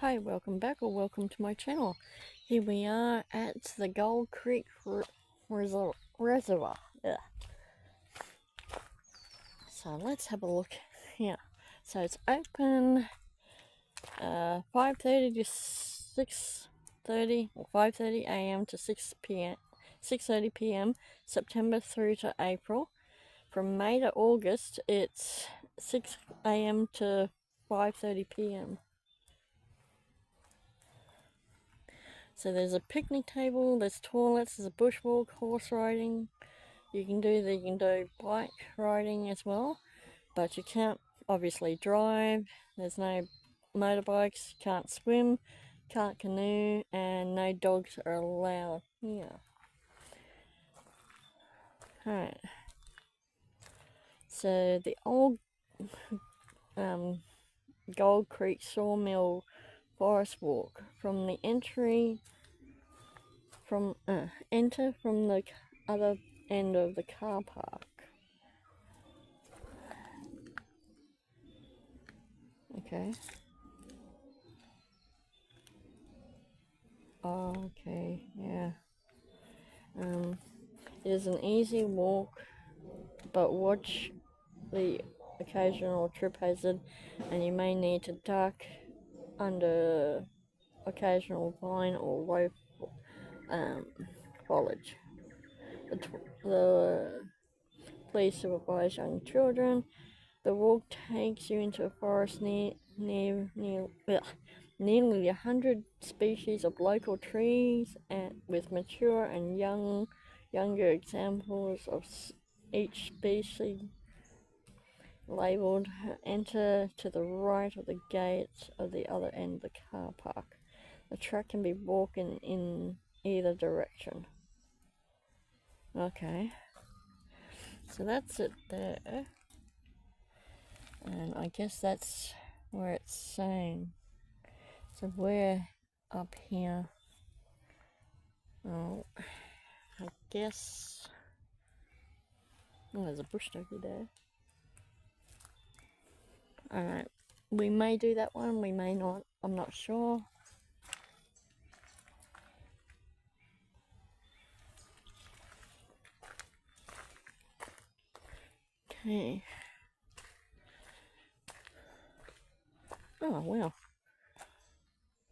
Hi, welcome back or welcome to my channel. Here we are at the Creek Reservoir. Yeah. So let's have a look here. So it's open 5:30 to 6:30 or 5:30 a.m. to 6:30 p.m. September through to April. From May to August it's 6 a.m. to 5:30 p.m. So there's a picnic table, there's toilets, there's a bushwalk, horse riding. You can do bike riding as well, but you can't obviously drive. There's no motorbikes, can't swim, can't canoe, and no dogs are allowed here. Alright. So the old Gold Creek Sawmill Forest Walk from the enter from the other end of the car park. Okay. Oh, okay, yeah. It is an easy walk, but watch the occasional trip hazard, and you may need to duck under occasional vine or low foliage. The please supervise young children. The walk takes you into a forest nearly 100 species of local trees, and with mature and younger examples of each species labelled. Enter to the right of the gates of the other end of the car park. The track can be walked in either direction. Okay, so that's it there. And I guess that's where it's saying. So we're up here. Oh, I guess. Oh, there's a bush turkey there. Alright, we may do that one, we may not, I'm not sure. Okay. Oh, wow.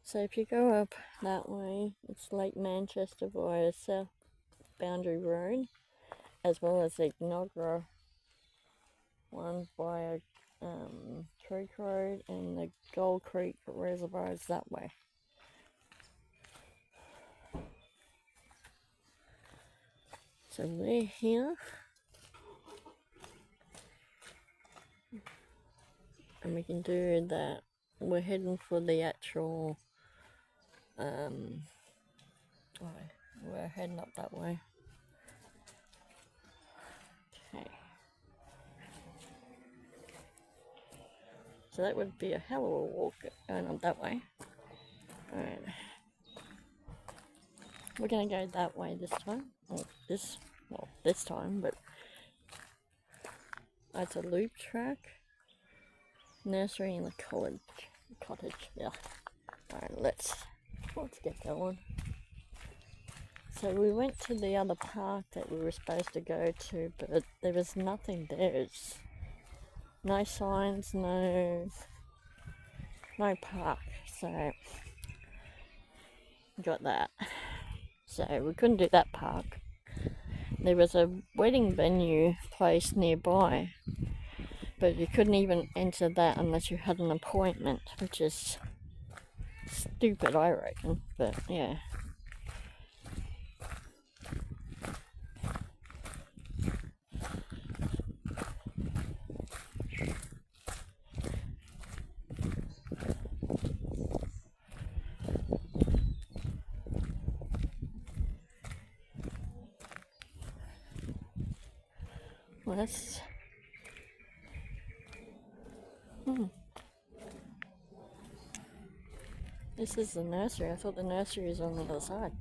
So if you go up that way, it's Lake Manchester via South Boundary Road, as well as the Ignogra one via Creek Road, and the Gold Creek Reservoir is that way. So we're here, and we can do that. We're heading for the actual, we're heading up that way. Okay. So that would be a hell of a walk going up that way. Alright. We're gonna go that way this time. This time, but it's a loop track. Nursery in the cottage, yeah. Alright, let's get going. So we went to the other park that we were supposed to go to, but there was nothing there. It's no signs, no park, so got that. So we couldn't do that park. There was a wedding venue place nearby, but you couldn't even enter that unless you had an appointment, which is stupid, I reckon, but yeah. Well, that's... This is the nursery. I thought the nursery was on the other side.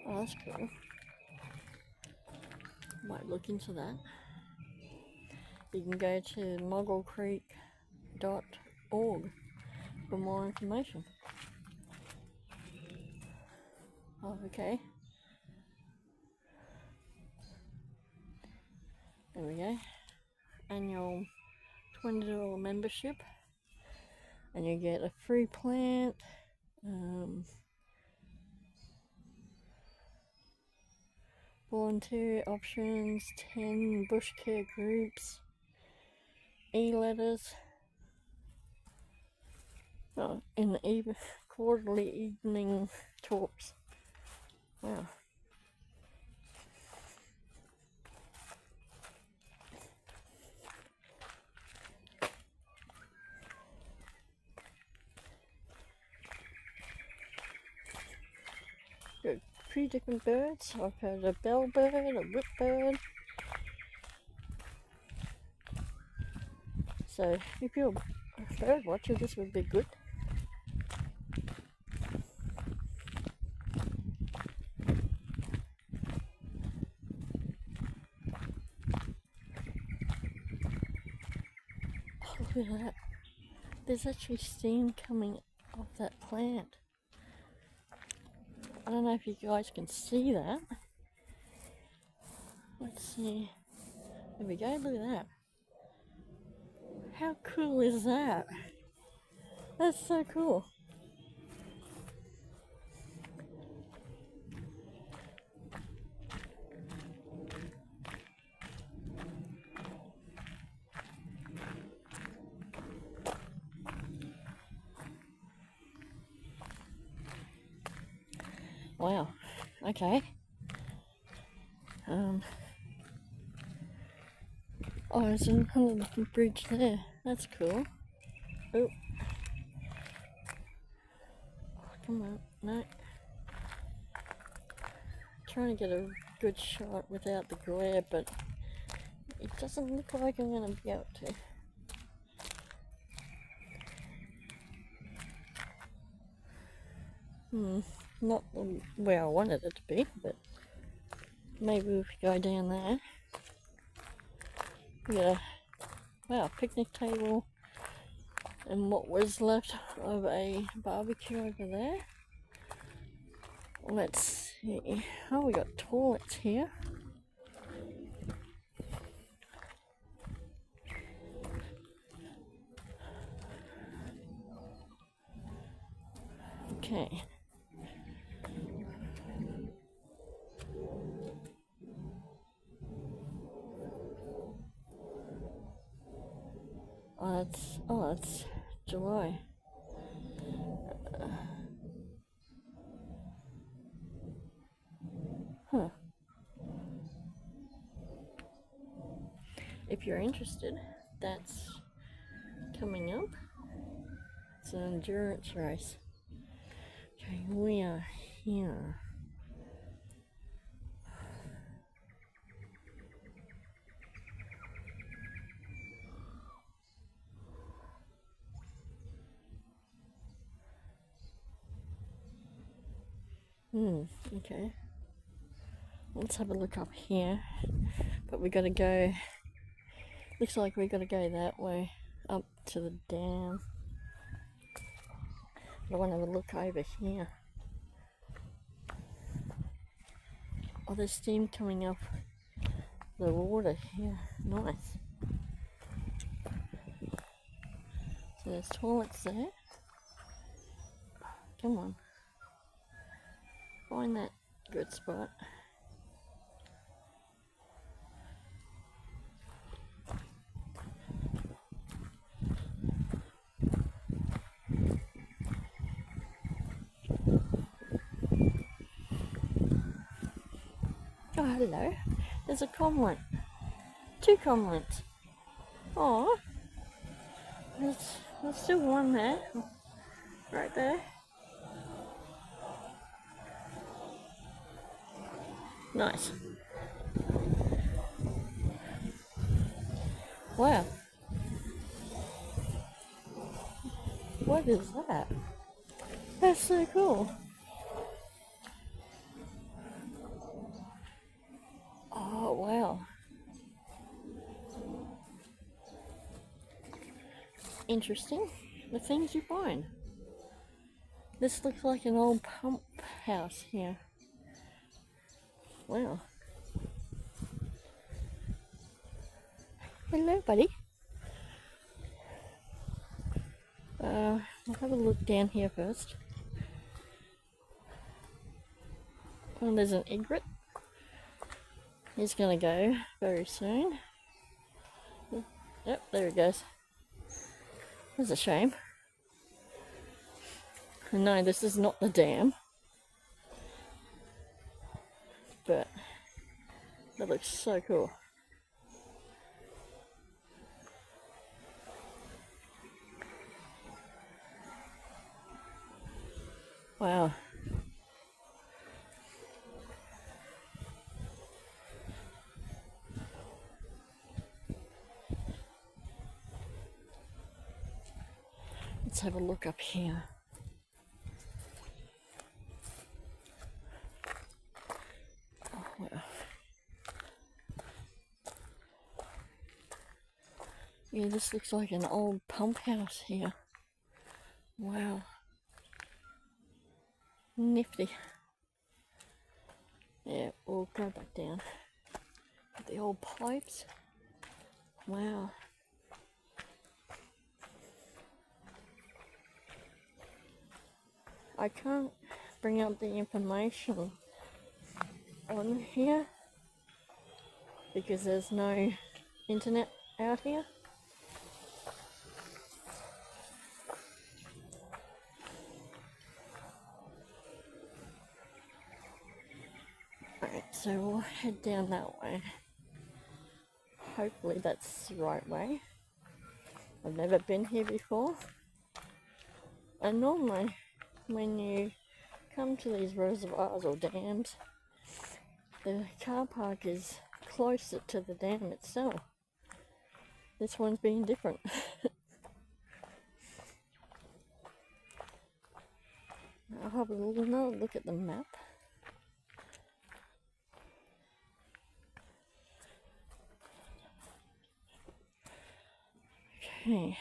Oh, that's cool. Might look into that. You can go to mogglecreek.org for more information. Oh, okay. There we go. Annual $20 membership, and you get a free plant. Volunteer options, 10 bush care groups, e-letters, and even quarterly evening talks. Wow. Got 3 different birds. I've heard a bellbird, a whipbird. So if you're a bird watcher, this would be good. Oh, look at that. There's actually steam coming off that plant. I don't know if you guys can see that. Let's see. There we go, look at that. How cool is that? That's so cool. Wow. Okay. Oh, there's another different bridge there. That's cool. Oh. Come on. No. Trying to get a good shot without the glare, but it doesn't look like I'm going to be able to. Not where I wanted it to be, but maybe if we go down there. We got a, wow, picnic table and what was left of a barbecue over there. Let's see. Oh, we got toilets here. Okay. Oh, it's July. If you're interested, that's coming up. It's an endurance race. Okay, we are here. Okay. Let's have a look up here. But we gotta go, looks like we gotta go that way, up to the dam. I want to have a look over here. Oh, there's steam coming off the water here. Nice. So there's toilets there. Come on. Find that good spot. Oh, hello. There's a comlet. 2 comlets. Oh, there's still one there. Right there. Nice. Wow. What is that? That's so cool. Oh, wow. interesting, the things you find. This looks like an old pump house here. Wow. Hello, buddy. We'll have a look down here first. Oh, there's an egret. He's gonna go very soon. Yep, there he goes. That's a shame. No, this is not the dam. But that looks so cool. Wow. Let's have a look up here. Oh, wow. Yeah, this looks like an old pump house here. Wow. Nifty. Yeah, we'll go back down. The old pipes. Wow. I can't bring up the information on here because there's no internet out here. Alright, so we'll head down that way. Hopefully that's the right way. I've never been here before. And normally when you come to these reservoirs or dams, the car park is closer to the dam itself. This one's being different. I'll have another look at the map. Okay.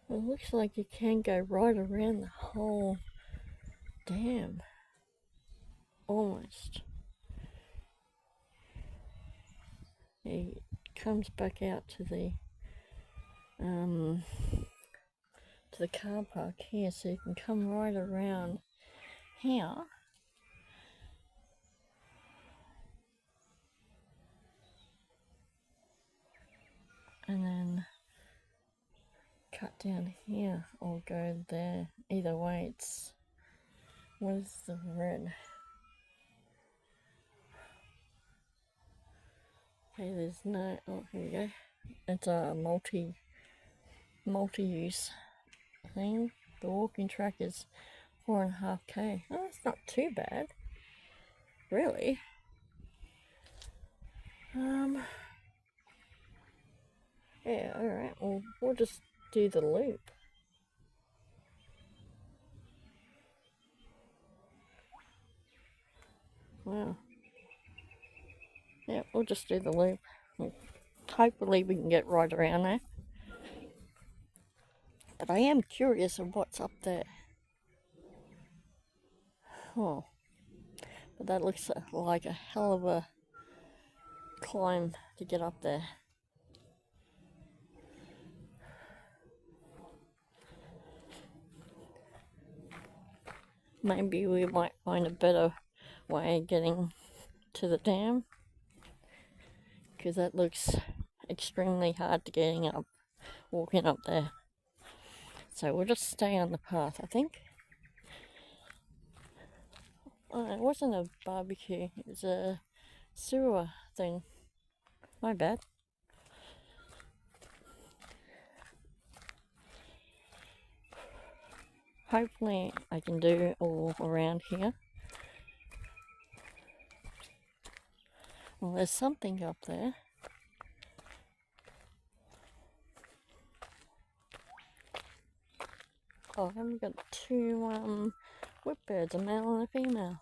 It looks like you can go right around the whole dam. Almost. It comes back out to the car park here, so you can come right around here. And then cut down here or go there. Either way, it's... What is the red? Okay, there's no... Oh, here we go. It's a multi-use thing. The walking track is 4.5k. Oh, that's not too bad. Really? Yeah, alright. Well, we'll just do the loop. Wow. Yeah, we'll just do the loop. Hopefully we can get right around there. But I am curious of what's up there. Oh. But that looks like a hell of a climb to get up there. Maybe we might find a better way of getting to the dam, because that looks extremely hard to getting up, walking up there. So we'll just stay on the path, I think. Oh, it wasn't a barbecue, it was a sewer thing. My bad. Hopefully I can do all around here. Well, there's something up there. Oh, and we've got two whipbirds, a male and a female.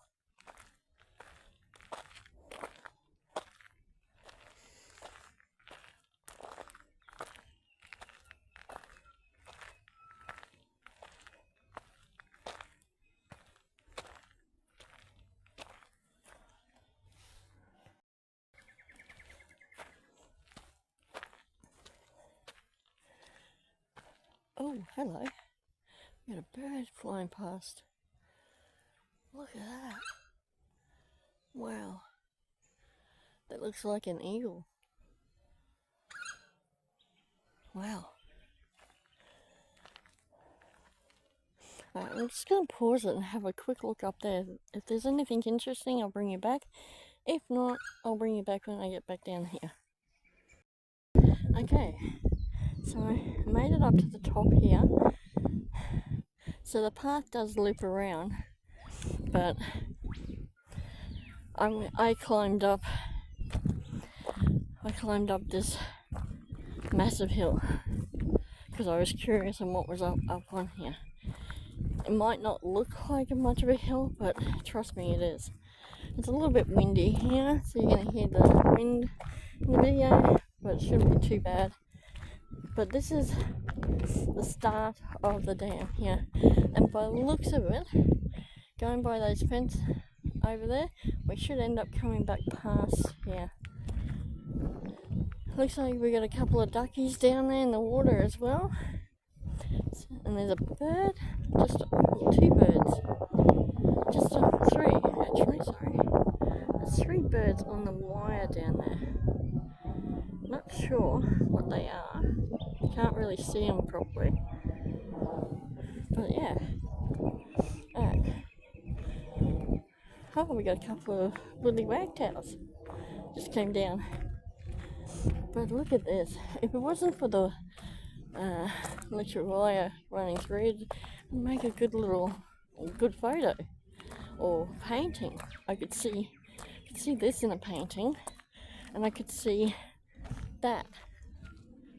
Oh, hello. We got a bird flying past. Look at that. Wow. That looks like an eagle. Wow. Alright, I'm just going to pause it and have a quick look up there. If there's anything interesting, I'll bring you back. If not, I'll bring you back when I get back down here. Okay, so I made it up to the top here. So the path does loop around, but I climbed up this massive hill because I was curious on what was up on here. It might not look like much of a hill, but trust me, it is. It's a little bit windy here, so you're going to hear the wind in the video, but it shouldn't be too bad. But this is the start of the dam here, and by the looks of it, going by those fence over there, we should end up coming back past here. Looks like we got a couple of duckies down there in the water as well. And there's a bird, two birds, three actually, sorry. There's 3 birds on the wire down there. Not sure what they are. Can't really see them properly. But yeah. Alright. Oh, we got a couple of woolly wagtails. Just came down. But look at this. If it wasn't for the electric wire running through, it'd make a good photo or painting. I could see this in a painting, and I could see that.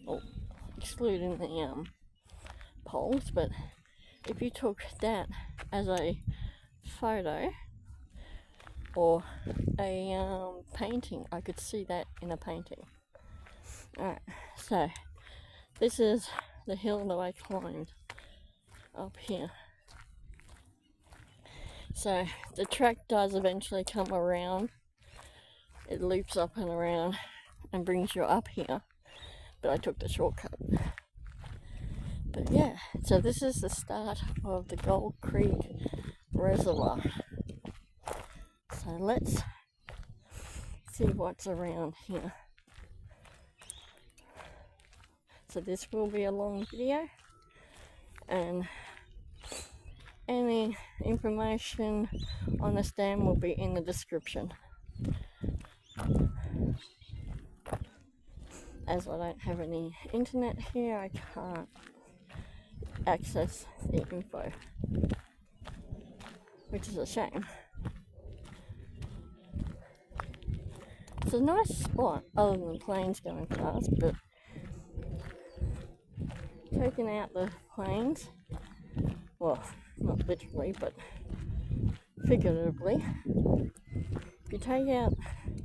Oh, excluding the poles, but if you took that as a photo or a painting, I could see that in a painting. Alright, so this is the hill that I climbed up here. So the track does eventually come around. It loops up and around and brings you up here, but I took the shortcut. But yeah, so this is the start of the Gold Creek Reservoir. So let's see what's around here. So this will be a long video, and any information on this dam will be in the description. As I don't have any internet here, I can't access the info, which is a shame. It's a nice spot other than planes going past, but taking out the planes, well, not literally but figuratively, if you take out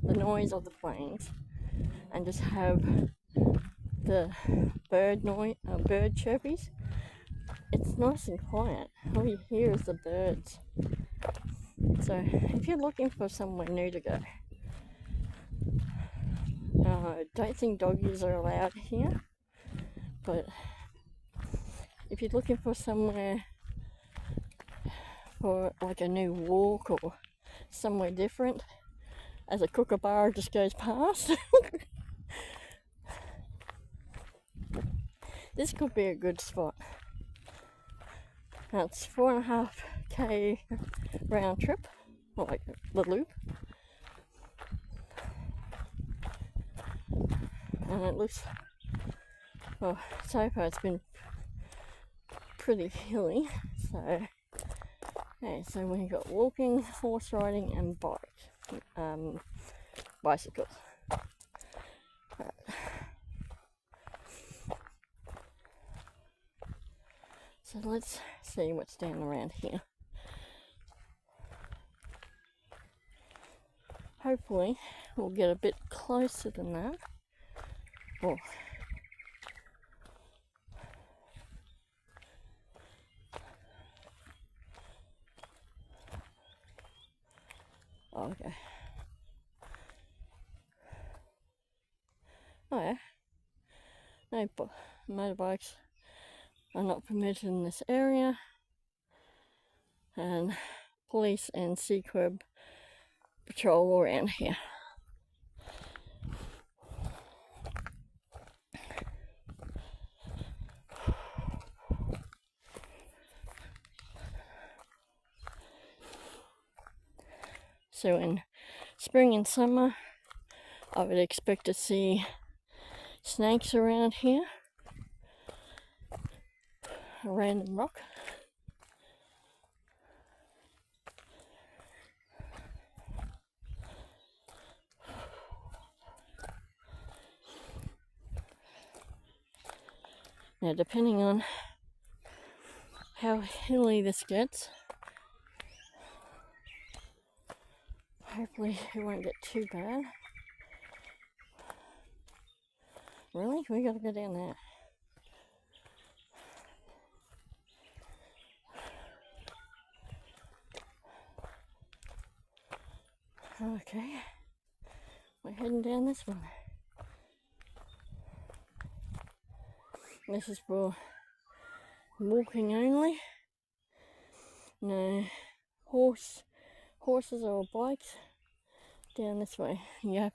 the noise of the planes and just have the bird chirpies, it's nice and quiet. All you hear is the birds. So if you're looking for somewhere new to go, I don't think doggies are allowed here, but if you're looking for somewhere for like a new walk or somewhere different, as a kookaburra just goes past, this could be a good spot. Now it's 4.5k round trip, like the loop, and it looks, well, so far it's been pretty hilly. So okay, so we've got walking, horse riding, and bicycles. So let's see what's down around here. Hopefully we'll get a bit closer than that. Oh. Okay. Oh yeah. No motorbikes. are not permitted in this area, and police and CQB patrol around here. So in spring and summer, I would expect to see snakes around here. A random rock. Now, depending on how hilly this gets, hopefully it won't get too bad. Really? We gotta go down there. Okay, we're heading down this one. This is for walking only. No horses or bikes down this way. Yep.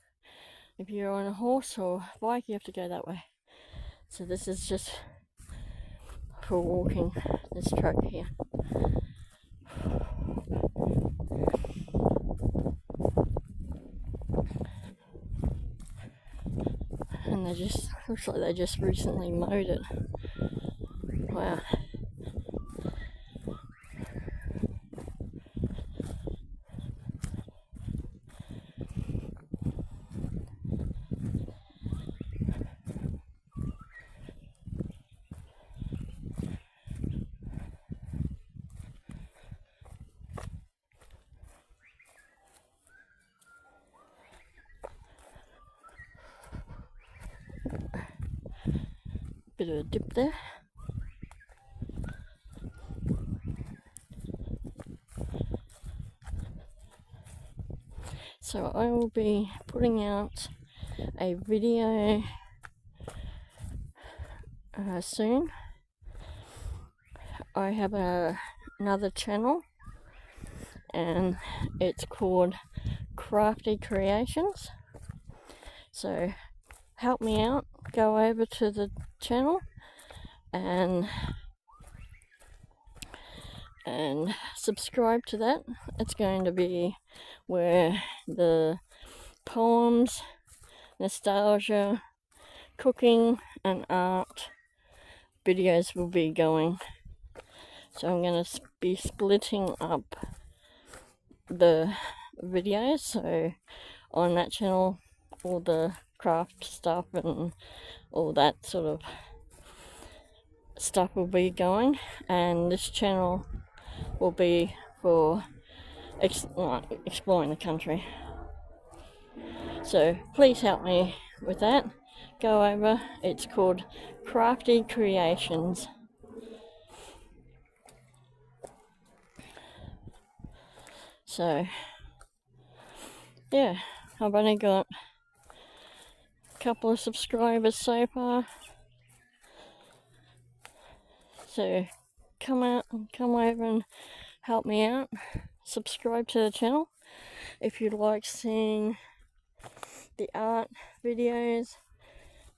If you're on a horse or bike, you have to go that way. So this is just for walking, this track here. And looks like they just recently mowed it. Wow. Bit of a dip there. So I will be putting out a video soon. I have another channel, and it's called Crafty Creations. So help me out, go over to the channel and subscribe to that. It's going to be where the poems, nostalgia, cooking and art videos will be going. So I'm going to be splitting up the videos. So on that channel, all the craft stuff and all that sort of stuff will be going, and this channel will be for exploring the country. So please help me with that. Go over, it's called Crafty Creations. So yeah, I've only got a couple of subscribers so far. So come over and help me out. Subscribe to the channel if you'd like seeing the art videos,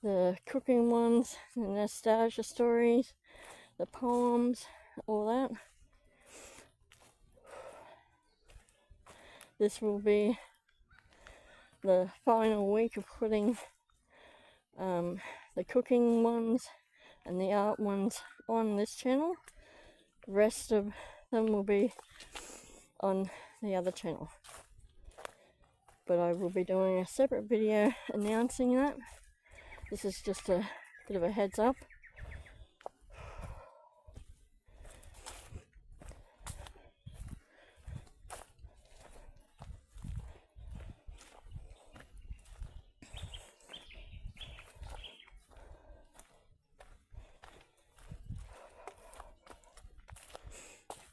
the cooking ones, the nostalgia stories, the poems, all that. This will be the final week of putting the cooking ones and the art ones on this channel. The rest of them will be on the other channel. But I will be doing a separate video announcing that. This is just a bit of a heads up.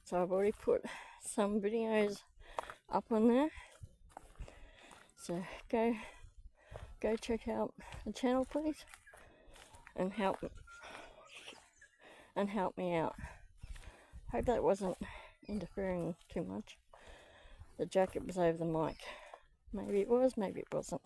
So I've already put some videos up on there. So go check out the channel, please, and help and help me out. Hope that wasn't interfering too much. The jacket was over the mic. Maybe it was, maybe it wasn't.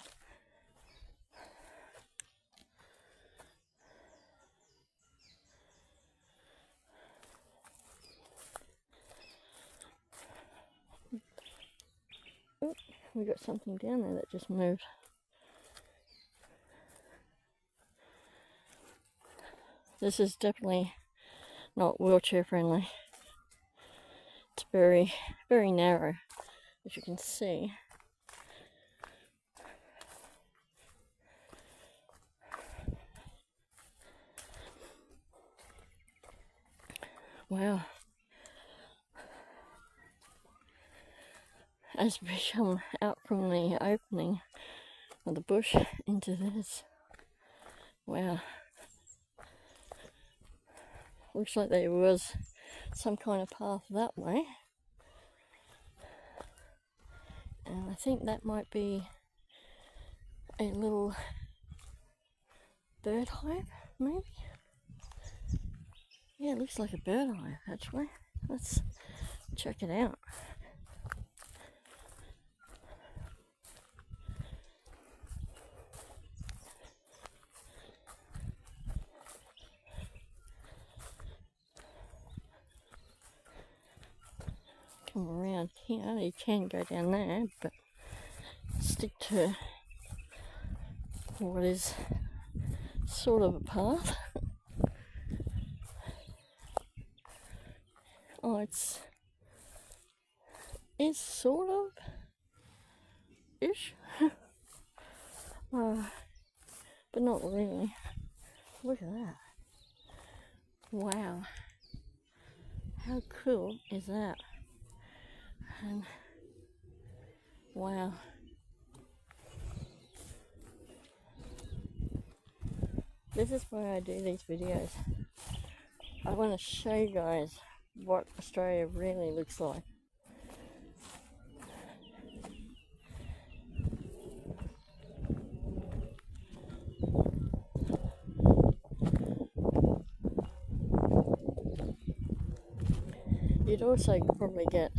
Oh, we got something down there that just moved. This is definitely not wheelchair friendly. It's very, very narrow, as you can see. Wow. As we come out from the opening of the bush into this, wow. Looks like there was some kind of path that way. And I think that might be a little bird hive, maybe? Yeah, it looks like a bird hive actually. Let's check it out. Come around here, you can go down there, but stick to what is sort of a path. Oh, it's sort of ish. But not really. Look at that. Wow. How cool is that? And wow. This is why I do these videos. I want to show you guys what Australia really looks like. You'd also probably get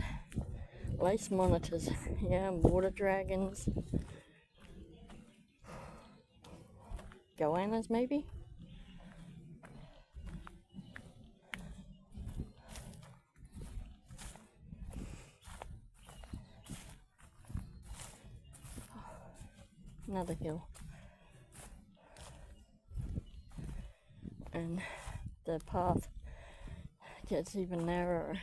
lace monitors, yeah, water dragons, goannas maybe. Another hill. And the path gets even narrower.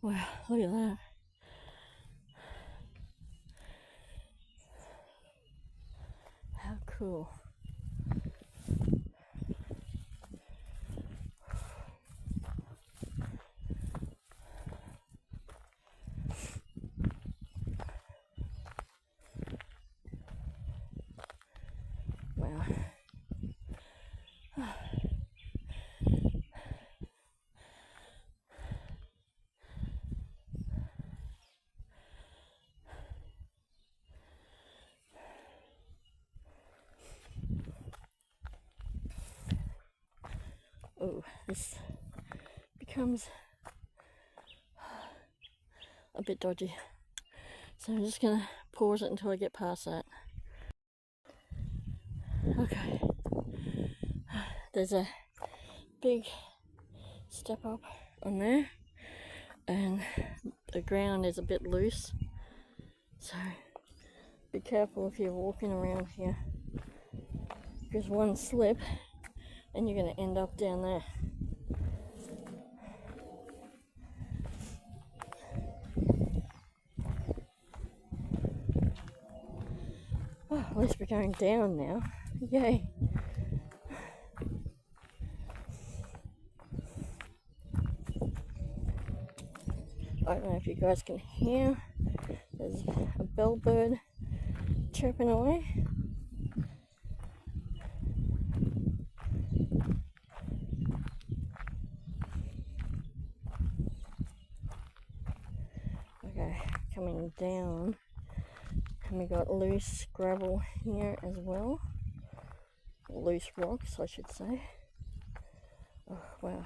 Wow, look at that. How cool. Wow. Oh, this becomes a bit dodgy. So I'm just gonna pause it until I get past that. Okay. There's a big step up on there, and the ground is a bit loose. So be careful if you're walking around here, because one slip and you're going to end up down there. Oh, at least we're going down now. Yay. I don't know if you guys can hear. There's a bellbird chirping away. coming down, and we got loose gravel here as well, loose rocks I should say. Oh wow.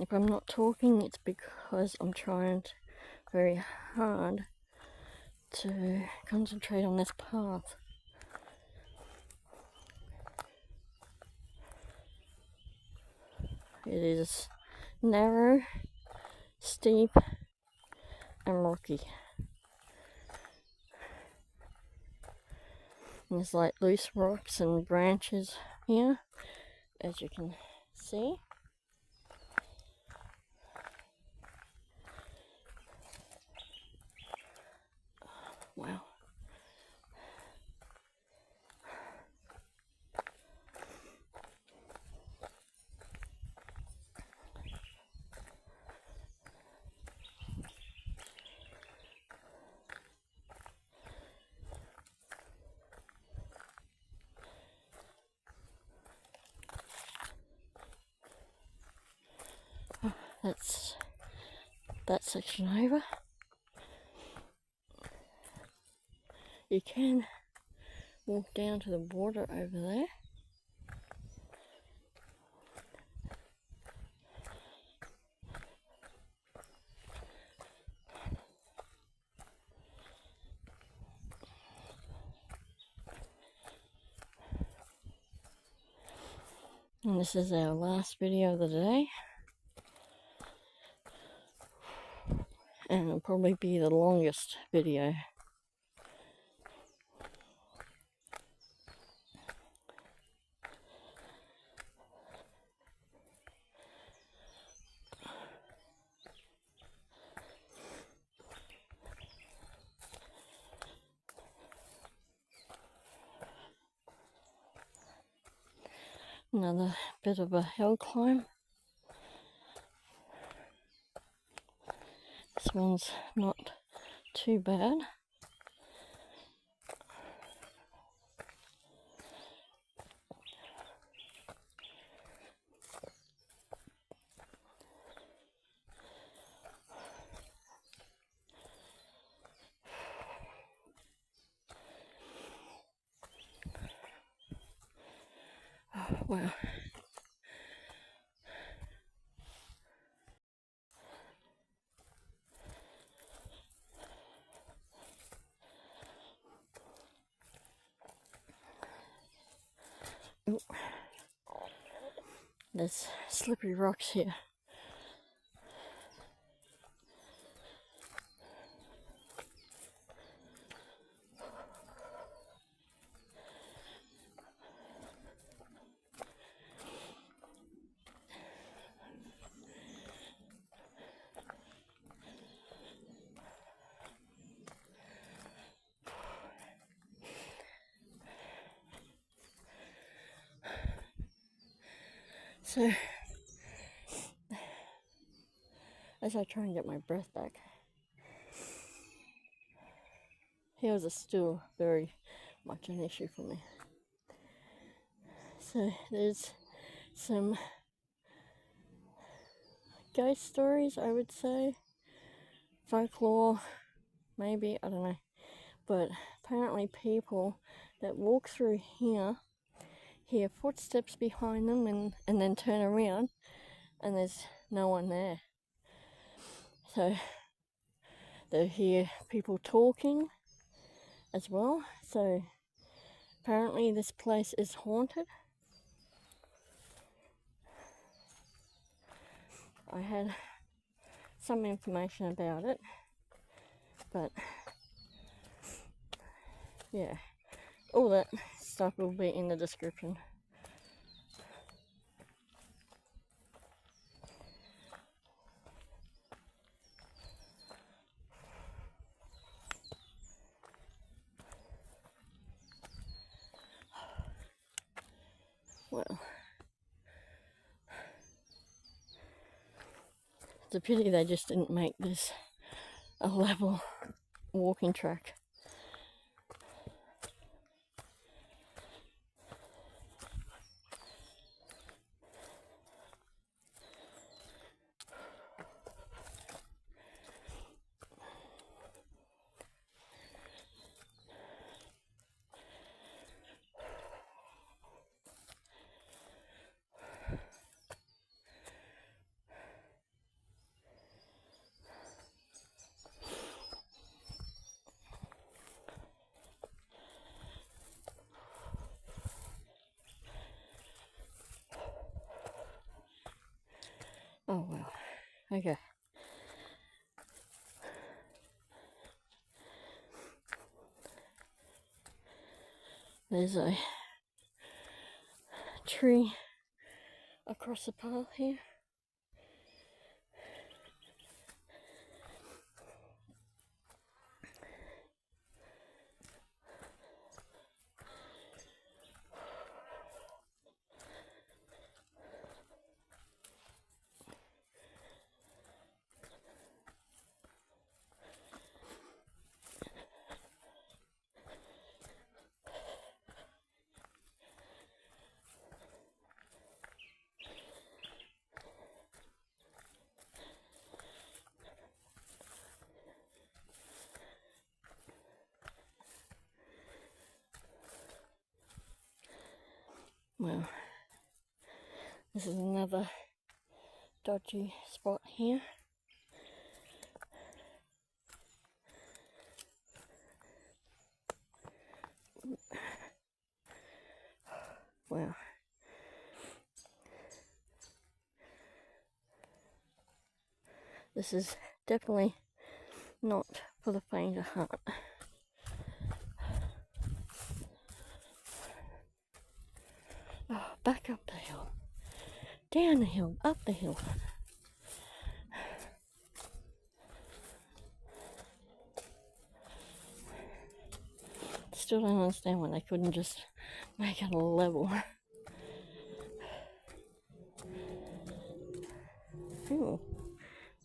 If I'm not talking, it's because I'm trying very hard to concentrate on this path. It is narrow, steep, and rocky. And there's like loose rocks and branches here, as you can see. Wow. That's that section over. You can walk down to the border over there. And this is our last video of the day. And it'll probably be the longest video. Another bit of a hill climb. This one's not too bad. Oh, wow. Ooh. There's slippery rocks here. So, as I try and get my breath back, hills are still very much an issue for me. So there's some ghost stories, I would say, folklore, maybe, I don't know, but apparently people that walk through here hear footsteps behind them and then turn around and there's no one there. So they hear people talking as well. So apparently this place is haunted. I had some information about it, but yeah, all that stuff will be in the description. Well, it's a pity they just didn't make this a level walking track. Oh well, okay. There's a tree across the path here. Well, this is another dodgy spot here. Well, this is definitely not for the faint of heart. Oh, back up the hill, down the hill, up the hill. Still don't understand why they couldn't just make it a level. Ooh,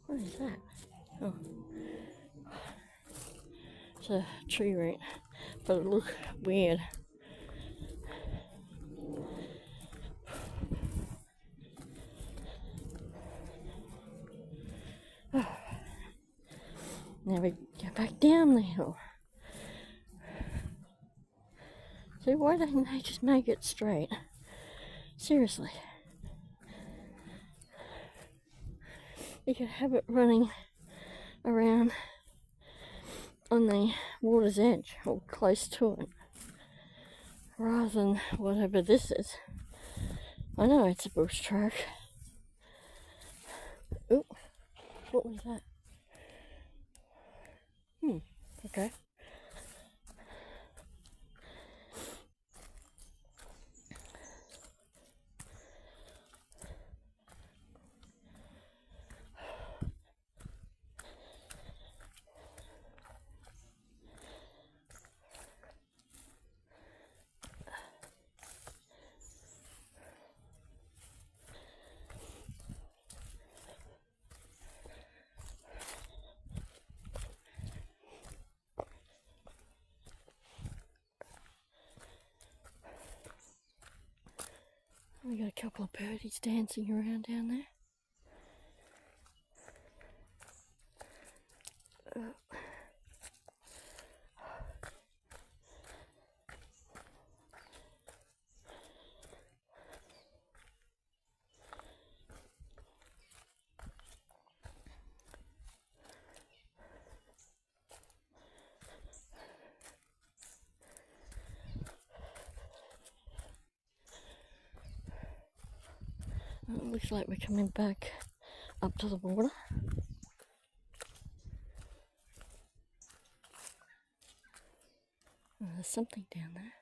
what is that? Oh, it's a tree root, but it looks weird. Now we go back down the hill. See, why don't they just make it straight? Seriously. You could have it running around on the water's edge or close to it, rather than whatever this is. I know it's a bush track. Ooh, what was that? Okay. We got a couple of birdies dancing around down there. It looks like we're coming back up to the water. Oh, there's something down there.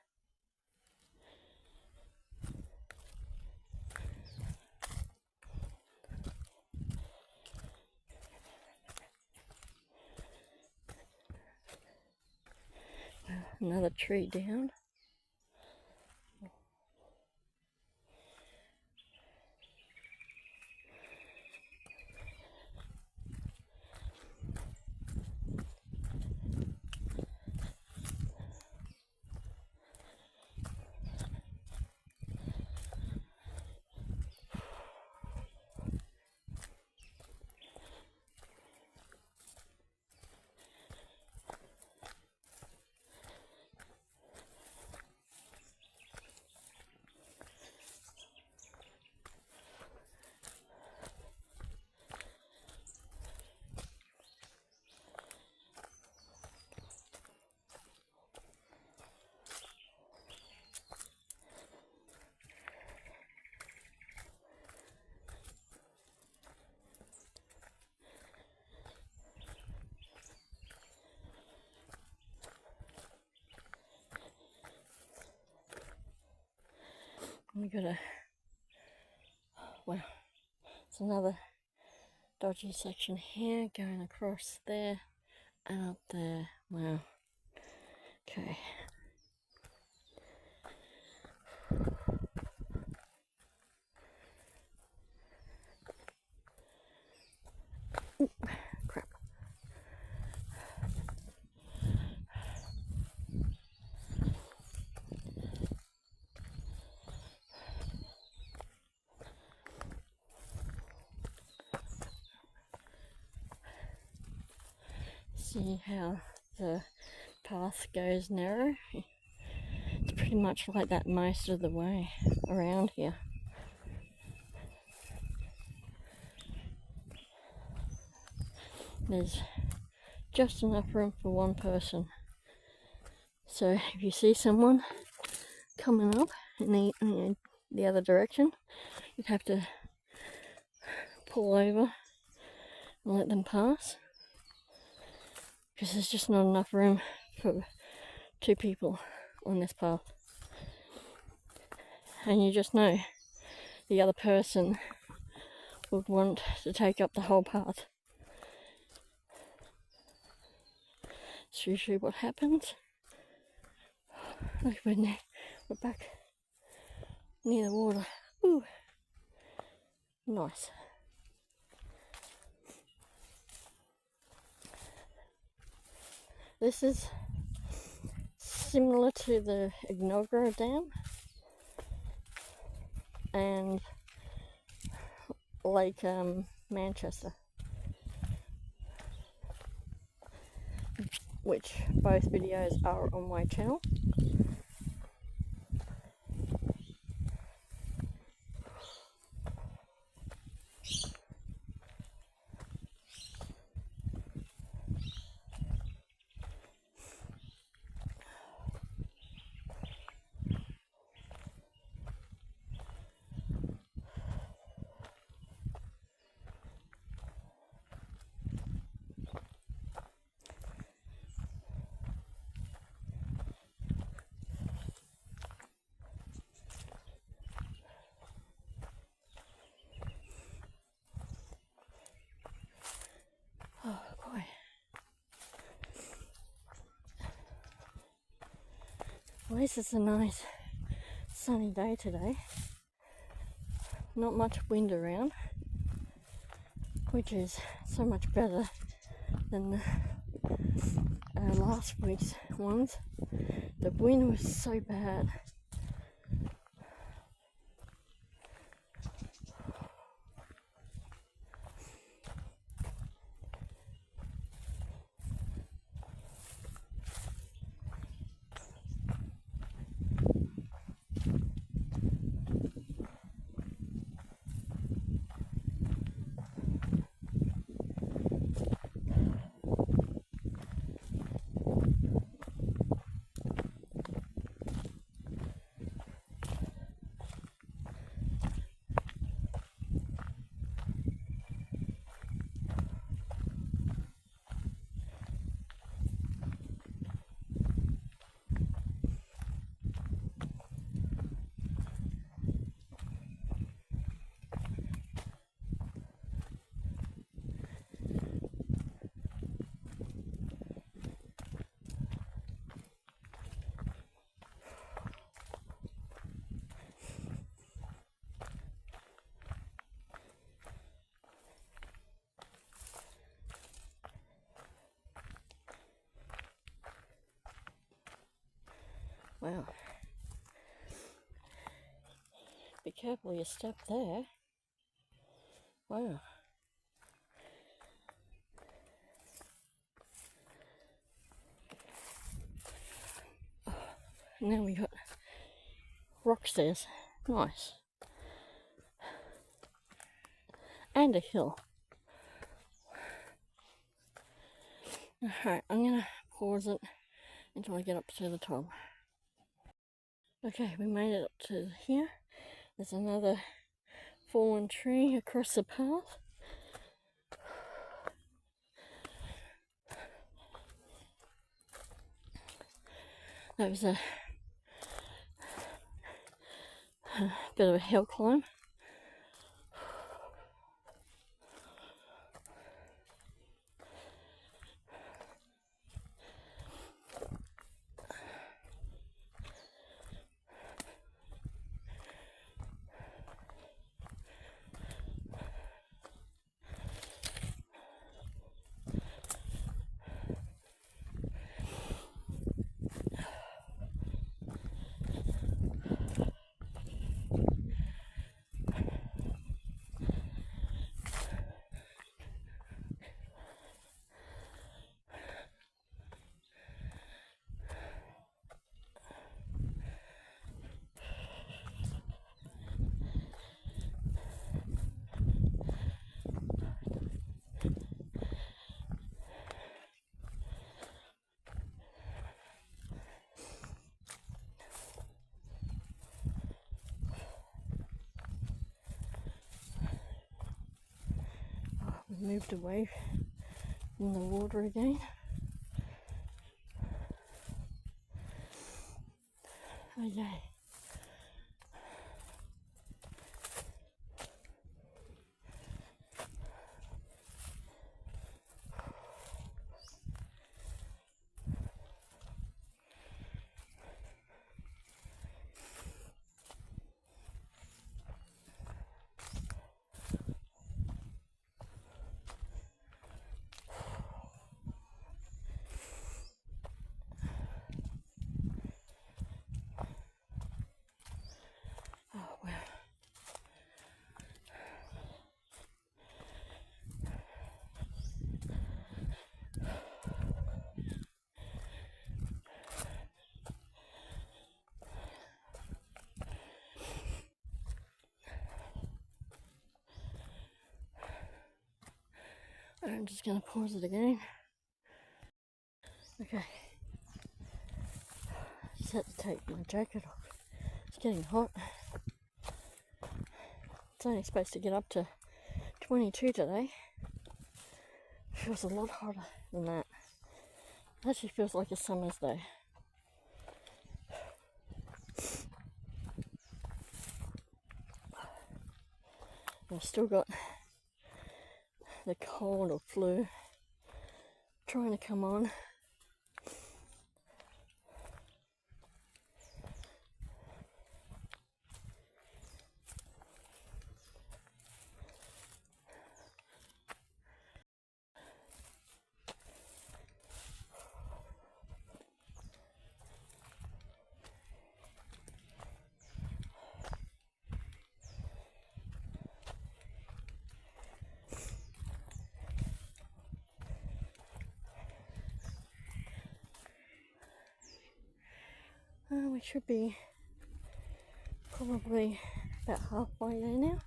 Another tree down. We got a, well, it's another dodgy section here going across there and up there. Wow. Okay. Ooh, crap. See how the path goes narrow? It's pretty much like that most of the way around here. There's just enough room for one person. So if you see someone coming up in the other direction, you'd have to pull over and let them pass, because there's just not enough room for two people on this path. And you just know the other person would want to take up the whole path. It's usually what happens. Look, we're back near the water. Ooh, nice. This is similar to the Ignogro Dam and Lake Manchester, which both videos are on my channel. Oh boy. At least it's a nice sunny day today. Not much wind around, which is so much better than last week's ones. The wind was so bad. Wow. Be careful you step there. Wow. Oh, now we got rock stairs. Nice. And a hill. Alright, I'm gonna pause it until I get up to the top. Okay, we made it up to here. There's another fallen tree across the path. That was Bit of a hill climb. Moved away from the water again. Oh yay. Oh wow. I'm just going to pause it again. Okay. Just had to take my jacket off. It's getting hot. It's only supposed to get up to 22 today. Feels a lot hotter than that. It actually feels like a summer's day. I've still got the cold or flu trying to come on. We should be probably about halfway there now.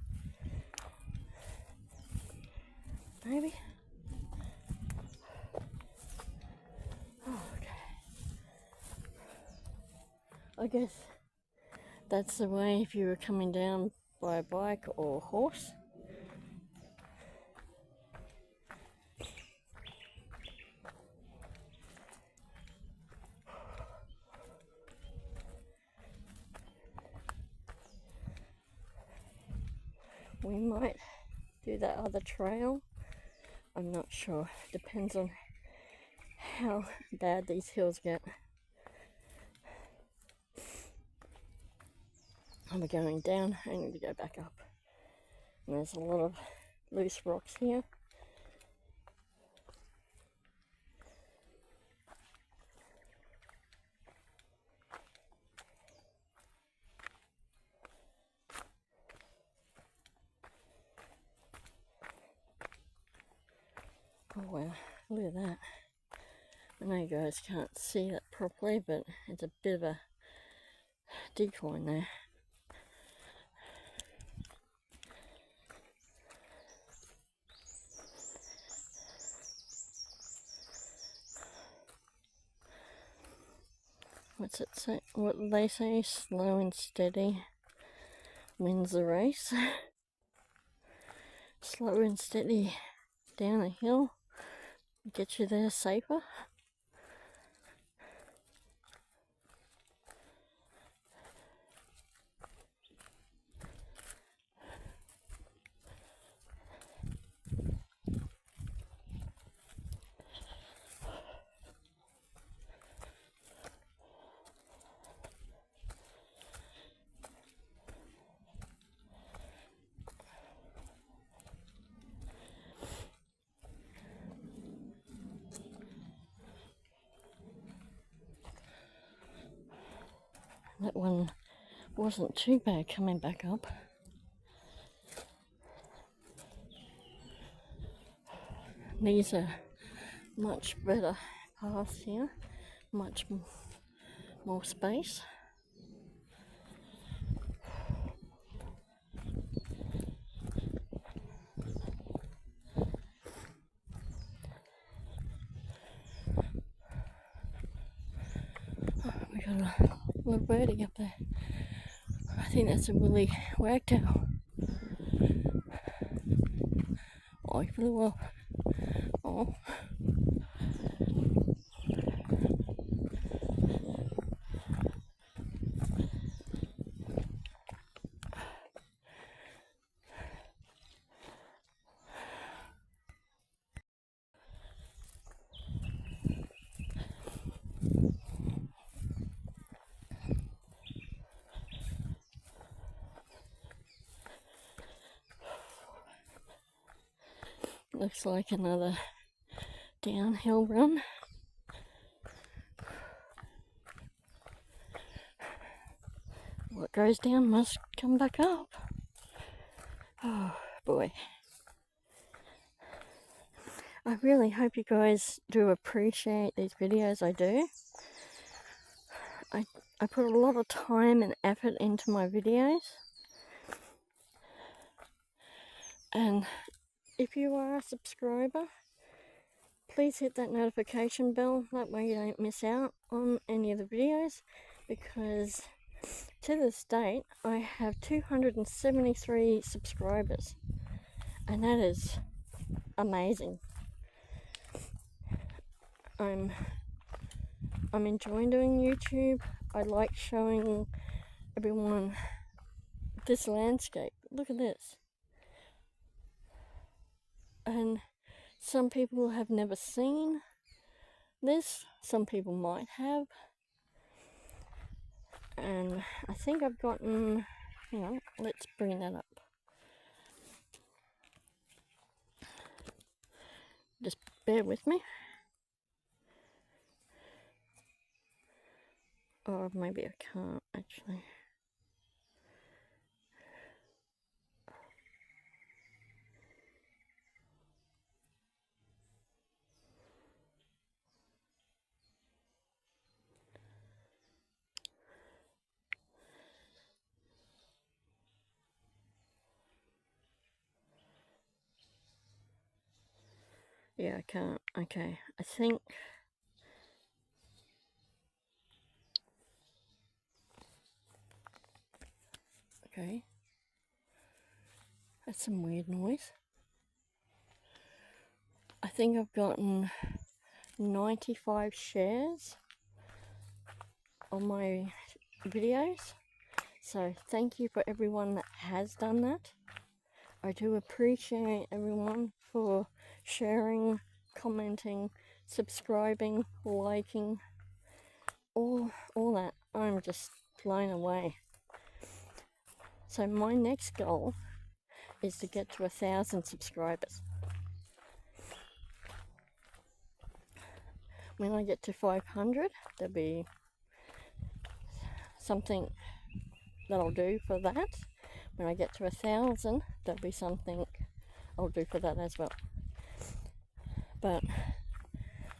Maybe. Oh, okay. I guess that's the way if you were coming down by a bike or horse. We might do that other trail. I'm not sure. Depends on how bad these hills get. I'm going down. I need to go back up. And there's a lot of loose rocks here. Oh wow, look at that. I know you guys can't see that properly, but it's a bit of a decline there. What's it say? What they say? Slow and steady wins the race. Slow and steady down a hill get you there safer. that one wasn't too bad coming back up. These are much better paths here, much more space. We got a little birdie up there. I think that's a woolly wagtail. Oh, he flew well. Oh. Looks like another downhill run. What goes down must come back up. Oh boy. I really hope you guys do appreciate these videos. I do. I put a lot of time and effort into my videos. And if you are a subscriber, please hit that notification bell. That way you don't miss out on any of the videos, because to this date I have 273 subscribers, and that is amazing. I'm enjoying doing YouTube. I like showing everyone this landscape. Look at this. And some people have never seen this, some people might have. And I think I've gotten, hang on, let's bring that up. Just bear with me. Or maybe I can't actually. Yeah, I can't. Okay, I think. Okay. That's some weird noise. I think I've gotten 95 shares on my videos. So thank you for everyone that has done that. I do appreciate everyone for sharing, commenting, subscribing, liking, all that. I'm just blown away. So my next goal is to get to 1,000 subscribers. When I get to 500, there'll be something that I'll do for that. When I get to 1,000, there'll be something I'll do for that as well. But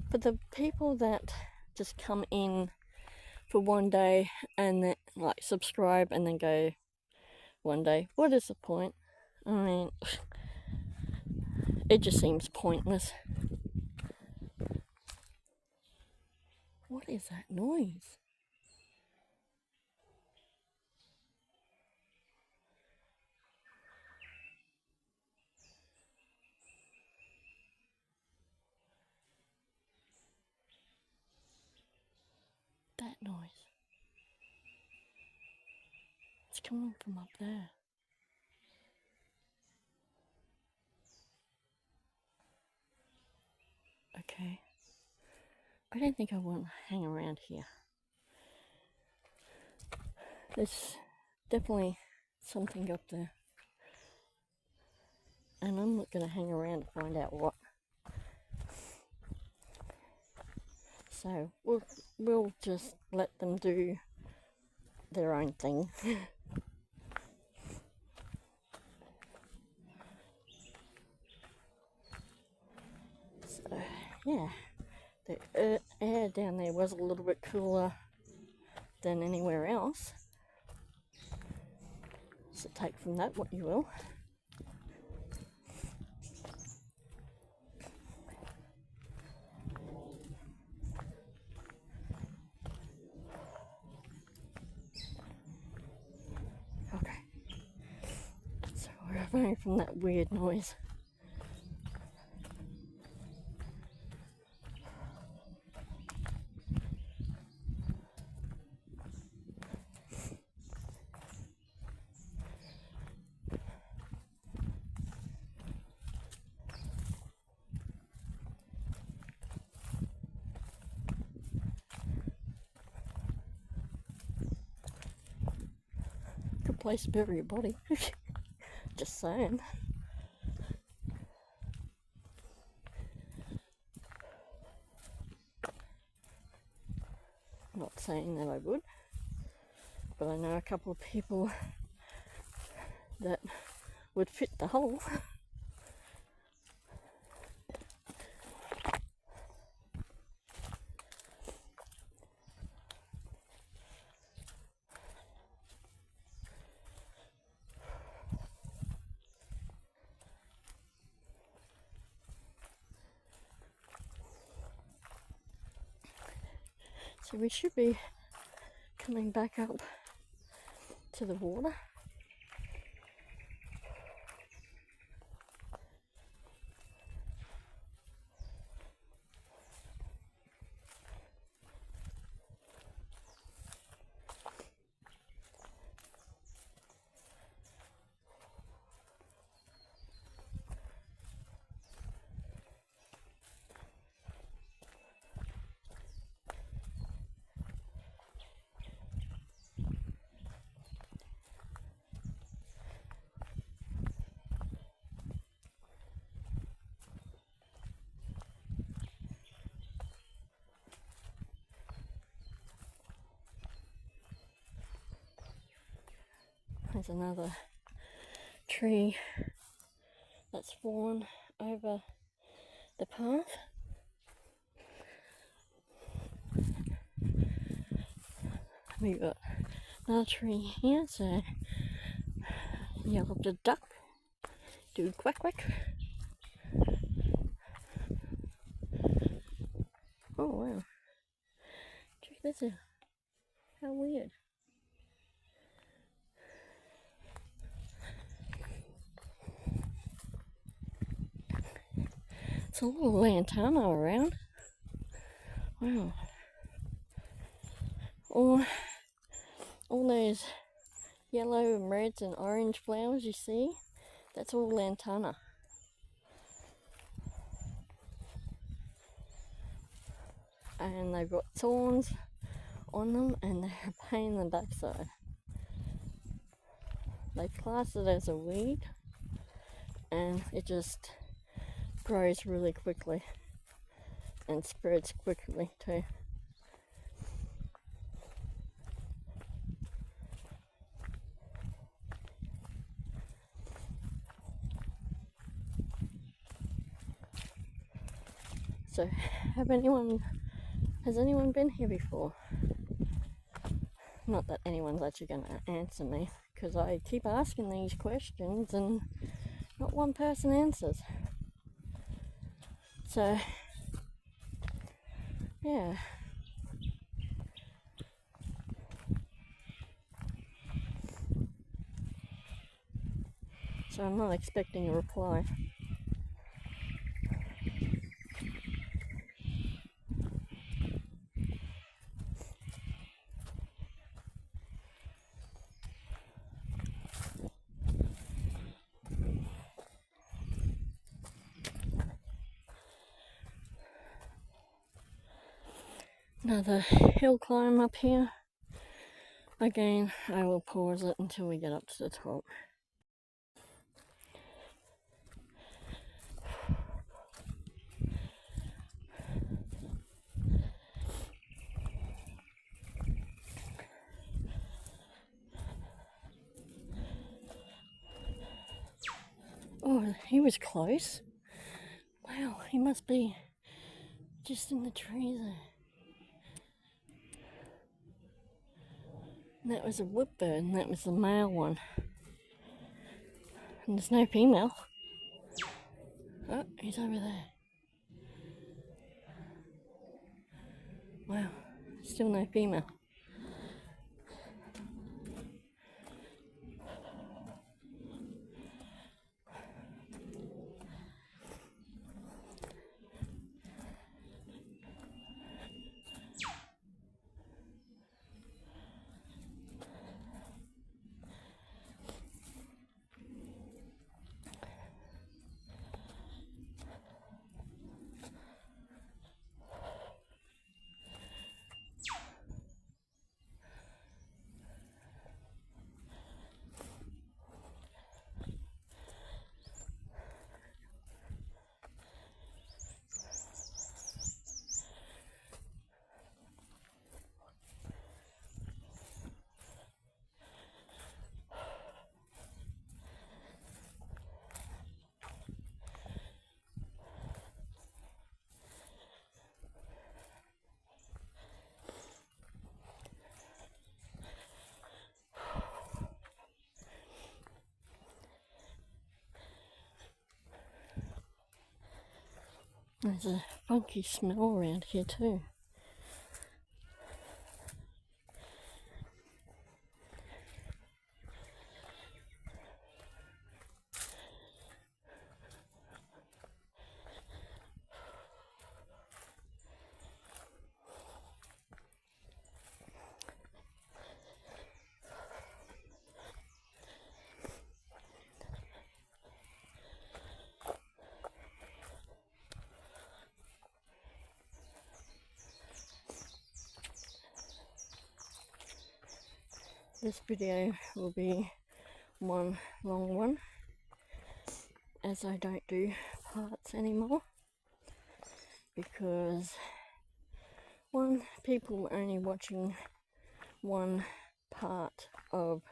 for the people that just come in for one day and then like subscribe and then go one day, what is the point? I mean, it just seems pointless. What is that noise? That noise. It's coming from up there. Okay. I don't think I want to hang around here. There's definitely something up there. And I'm not going to hang around to find out what. So we'll just let them do their own thing. So, yeah, the air down there was a little bit cooler than anywhere else. So take from that what you will. Okay, so we're away from that weird noise. Good place to bury your body. Just saying. Not saying that I would, but I know a couple of people that would fit the hole. So we should be coming back up to the water. There's another tree that's fallen over the path. We've got another tree here, so yellow-bellied duck, do quack quack. Oh wow, check this out, how weird. It's a little lantana around. Wow. All those yellow and reds and orange flowers you see, that's all lantana. And they've got thorns on them and they're a pain in the backside. They class it as a weed and it just grows really quickly and spreads quickly too. So has anyone been here before? Not that anyone's actually going to answer me, because I keep asking these questions and not one person answers. So, yeah. So I'm not expecting a reply. Another hill climb up here. Again, I will pause it until we get up to the top. Oh, he was close. Wow, he must be just in the trees there. And that was a wood bird, and that was the male one. And there's no female. Oh, he's over there. Wow, still no female. There's a funky smell around here too. This video will be one long one, as I don't do parts anymore, because one, people are only watching one part of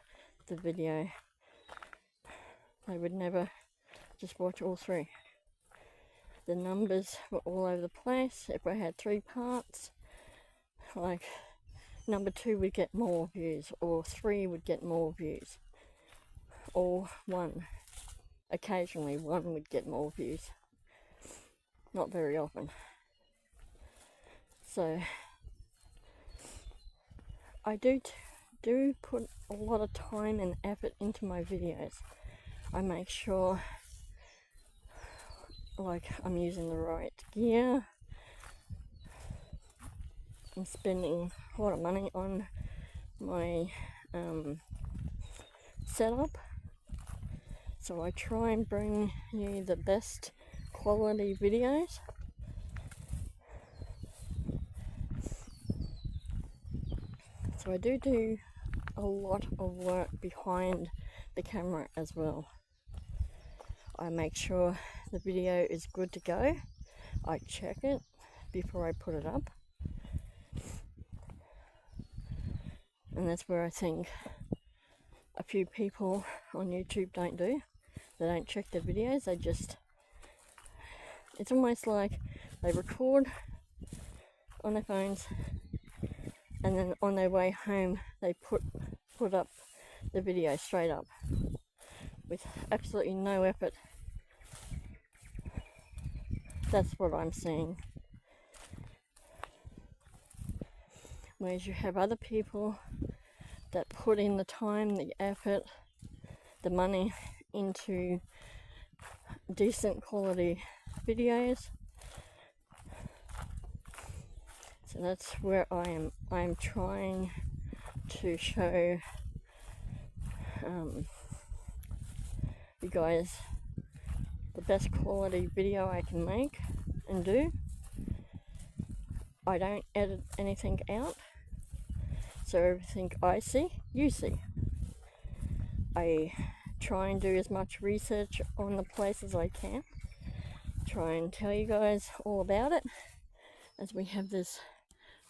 the video. They would never just watch all three. The numbers were all over the place. If I had 3 parts, like number 2 would get more views, or 3 would get more views, or 1. Occasionally 1 would get more views. Not very often. So I do put a lot of time and effort into my videos. I make sure like I'm using the right gear. I'm spending a lot of money on my setup, so I try and bring you the best quality videos. So I do a lot of work behind the camera as well. I make sure the video is good to go. I check it before I put it up. And that's where I think a few people on YouTube don't do. They don't check their videos. They just, it's almost like they record on their phones, and then on their way home they put up the video straight up with absolutely no effort. That's what I'm seeing. Whereas you have other people that put in the time, the effort, the money into decent quality videos. So that's where I am trying to show you guys the best quality video I can make and do. I don't edit anything out, so everything I see, you see. I try and do as much research on the place as I can. Try and tell you guys all about it, as we have this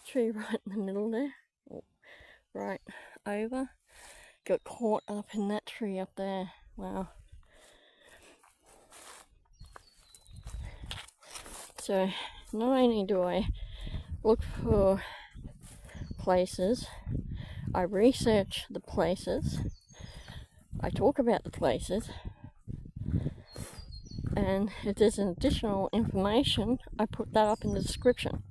tree right in the middle there, right over. Got caught up in that tree up there. Wow. So not only do I look for places, I research the places, I talk about the places, and if there's an additional information, I put that up in the description.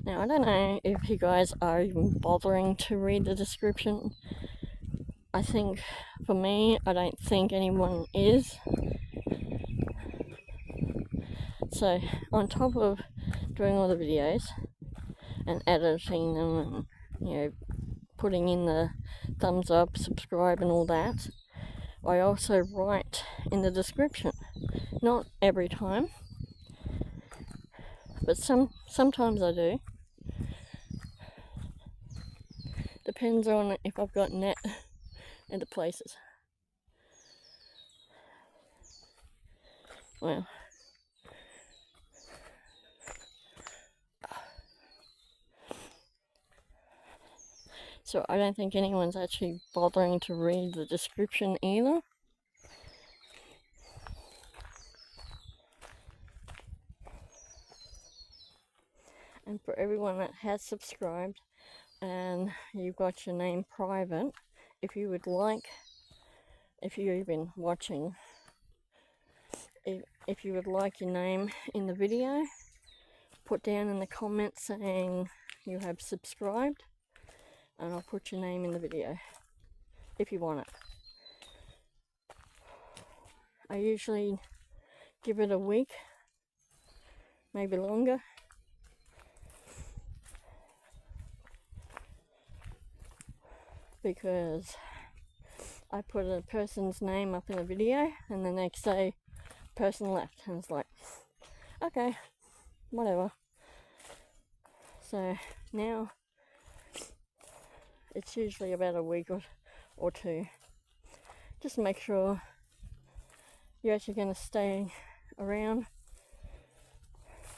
Now, I don't know if you guys are even bothering to read the description. I think, for me, I don't think anyone is. So, on top of doing all the videos and editing them and, putting in the thumbs up, subscribe and all that, I also write in the description. Not every time, but sometimes I do. Depends on if I've got net in the places. Well, so I don't think anyone's actually bothering to read the description either. And for everyone that has subscribed and you've got your name private, if you would like, if you've been watching, if you would like your name in the video, put down in the comments saying you have subscribed, and I'll put your name in the video if you want it. I usually give it a week, maybe longer. Because I put a person's name up in a video and the next day person left, and it's like, okay, whatever. So now it's usually about a week or two. Just make sure you're actually going to stay around.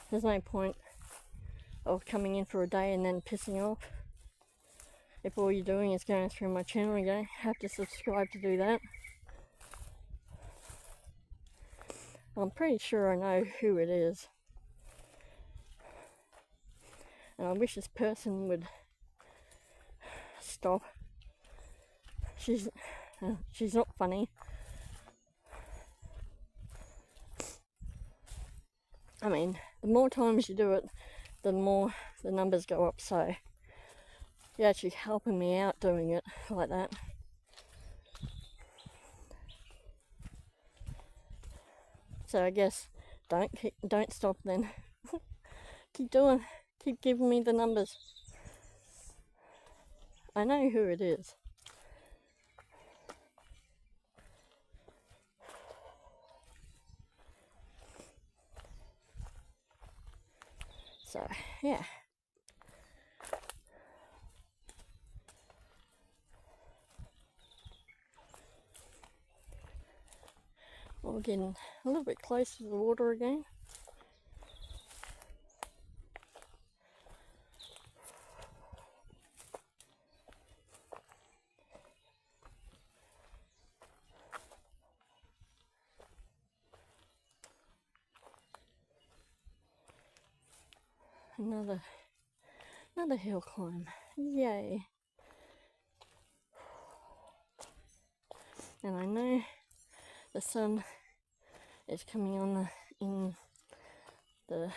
There's no point of coming in for a day and then pissing off. If all you're doing is going through my channel, you don't have to subscribe to do that. I'm pretty sure I know who it is. And I wish this person would stop. She's not funny. I mean, the more times you do it, the more the numbers go up, so you're actually helping me out doing it like that. So I guess don't stop then. Keep giving me the numbers. I know who it is. So, yeah. We're getting a little bit close to the water again. Another hill climb. Yay. And I know the sun is coming on in the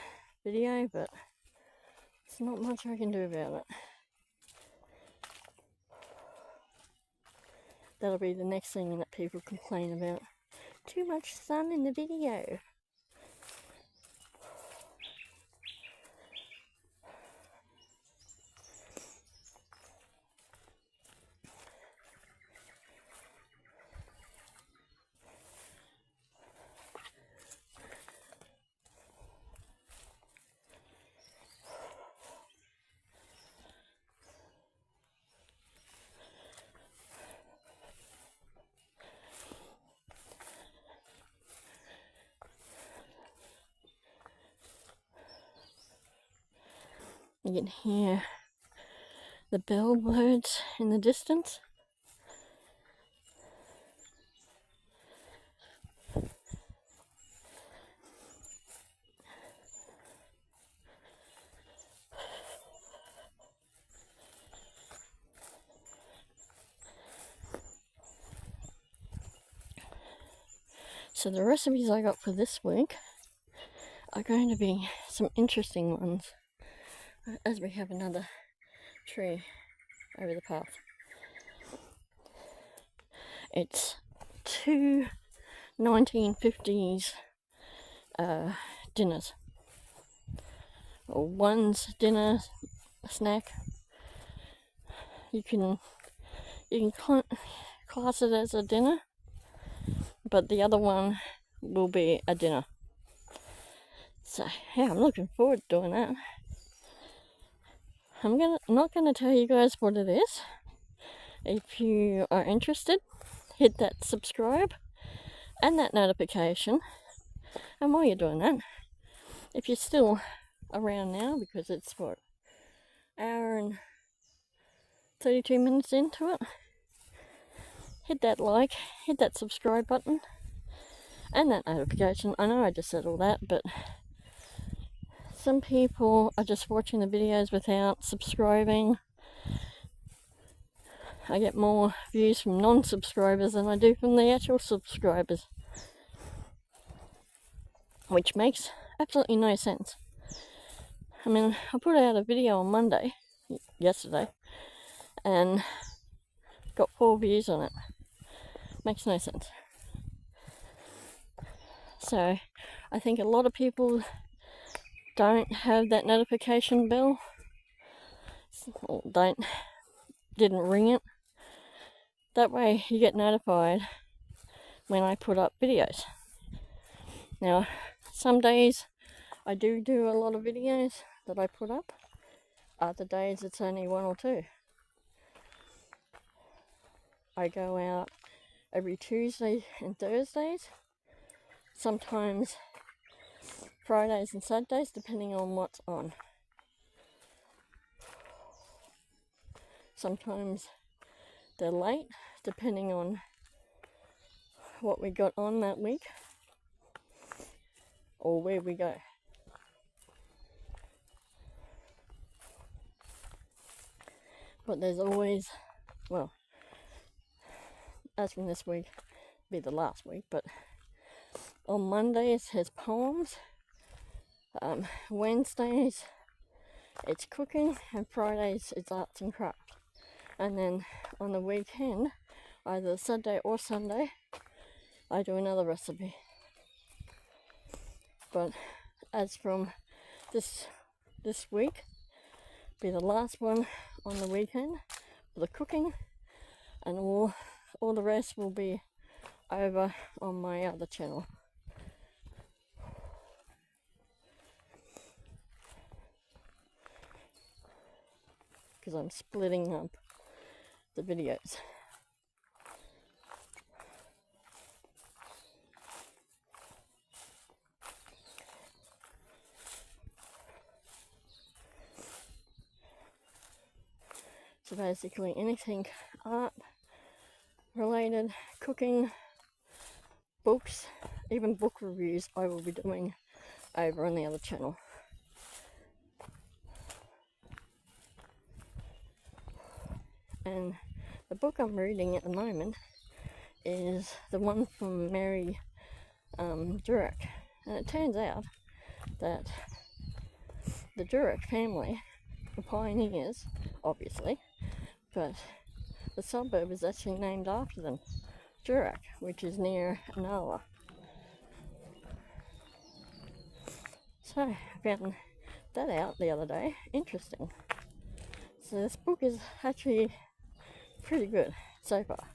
video, but there's not much I can do about it. That'll be the next thing that people complain about. Too much sun in the video. You can hear the bellbirds in the distance. So the recipes I got for this week are going to be some interesting ones, as we have another tree over the path. It's two 1950s dinners. One's dinner snack. You can class it as a dinner, but the other one will be a dinner. So yeah, I'm looking forward to doing that. I'm not gonna tell you guys what it is. If you are interested, hit that subscribe and that notification. And while you're doing that, if you're still around now, because it's what, hour and 32 minutes into it, hit that like, hit that subscribe button and that notification. I know I just said all that, but some people are just watching the videos without subscribing. I get more views from non-subscribers than I do from the actual subscribers, which makes absolutely no sense. I mean, I put out a video on Monday, yesterday, and got 4 views on it. Makes no sense. So I think a lot of people don't have that notification bell, or didn't ring it. That way you get notified when I put up videos. Now, some days I do a lot of videos that I put up. Other days it's only 1 or 2. I go out every Tuesday and Thursdays, sometimes Fridays and Saturdays, depending on what's on. Sometimes they're late, depending on what we got on that week or where we go. But there's always, well, as from this week, be the last week, but on Mondays it's poems, Wednesdays it's cooking, and Fridays it's arts and crafts. And then on the weekend, either Saturday or Sunday, I do another recipe. But as from this week, be the last one on the weekend for the cooking, and all the rest will be over on my other channel. Because I'm splitting up the videos. So basically anything art related, cooking, books, even book reviews I will be doing over on the other channel. And the book I'm reading at the moment is the one from Mary Durack. And it turns out that the Durack family were pioneers, obviously, but the suburb is actually named after them, Durack, which is near Anala. So I found that out the other day. Interesting. So this book is actually pretty good so far.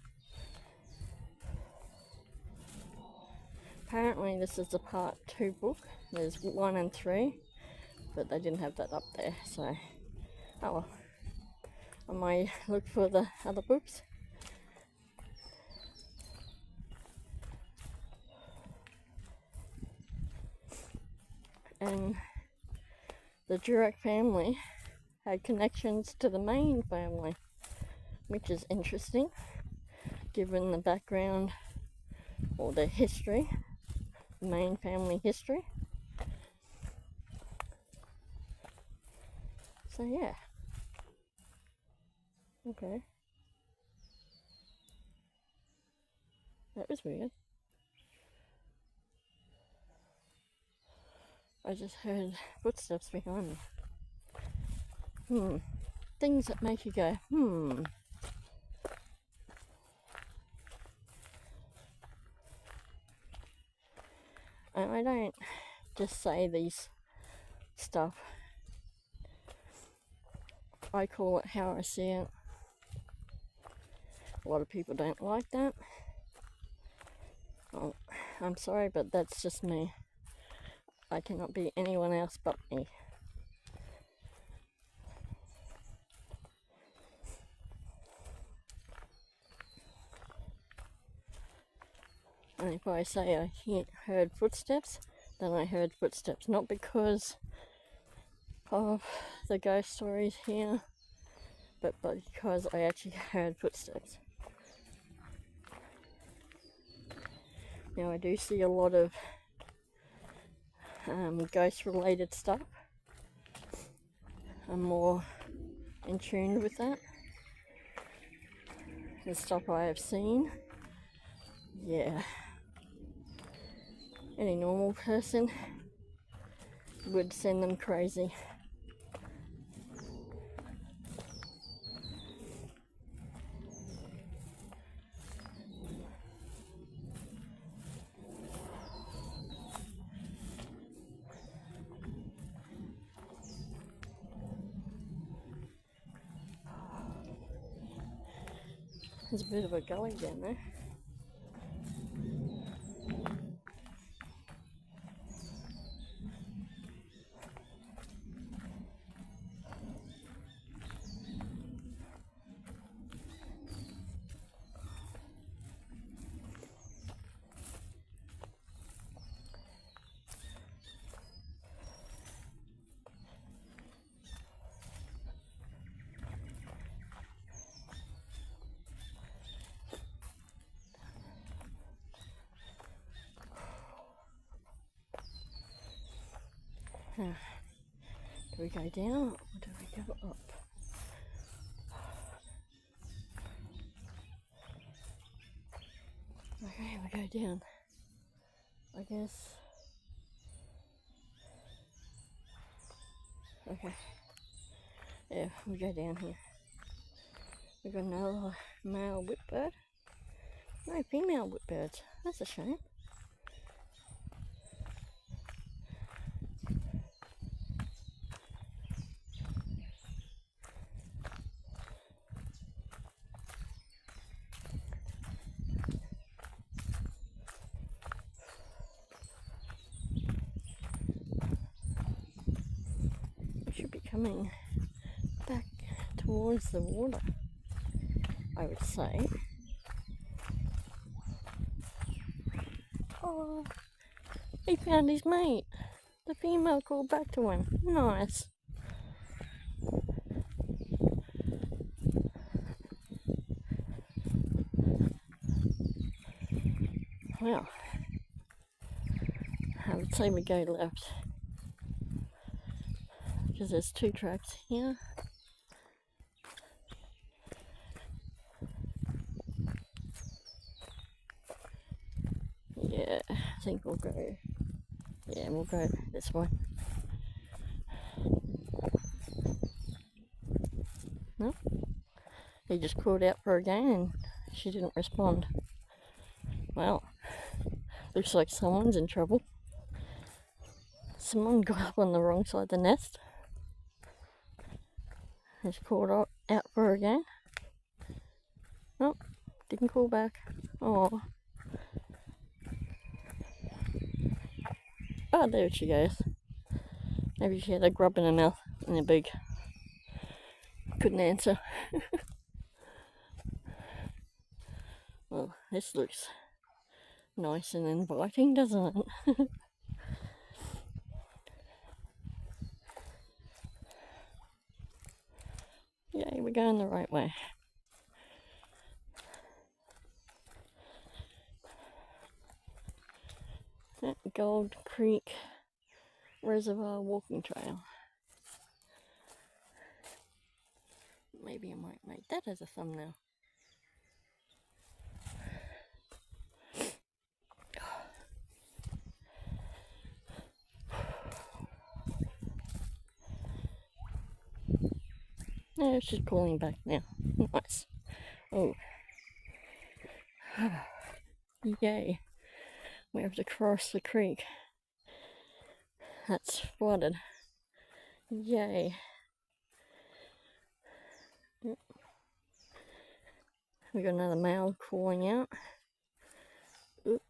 Apparently this is the part 2 book. There's 1 and 3, but they didn't have that up there, so oh well. I might look for the other books. And the Durack family had connections to the Main family, which is interesting given the background or the history, the Main family history. So yeah. Okay. That was weird. I just heard footsteps behind me. Things that make you go, And I don't just say these stuff. I call it how I see it. A lot of people don't like that. Oh, I'm sorry, but that's just me. I cannot be anyone else but me. And if I say I heard footsteps, then I heard footsteps. Not because of the ghost stories here, but because I actually heard footsteps. Now I do see a lot of ghost-related stuff. I'm more in tune with that. The stuff I have seen, yeah. Any normal person would send them crazy. There's a bit of a gully down there. Do we go down or do we go up? Okay, we go down. I guess. Okay. Yeah, we go down here. We got another male whipbird. No female whipbirds. That's a shame. Should be coming back towards the water, I would say. Oh, he found his mate. The female called back to him. Nice. Well, I would say we go left, because there's two tracks here. Yeah, I think we'll go. Yeah, we'll go this way. No? He just called out for her again and she didn't respond. Well, looks like someone's in trouble. Someone got up on the wrong side of the nest. He's called out for her again. Nope, didn't call back. Oh. Oh, there she goes. Maybe she had a grub in her mouth and a beak. Couldn't answer. Well, this looks nice and inviting, doesn't it? Yay, we're going the right way. Gold Creek Reservoir walking trail. Maybe I might make that as a thumbnail. No, she's calling back now. Nice. Oh. Yay. We have to cross the creek. That's flooded. Yay. We got another male calling out. Oop.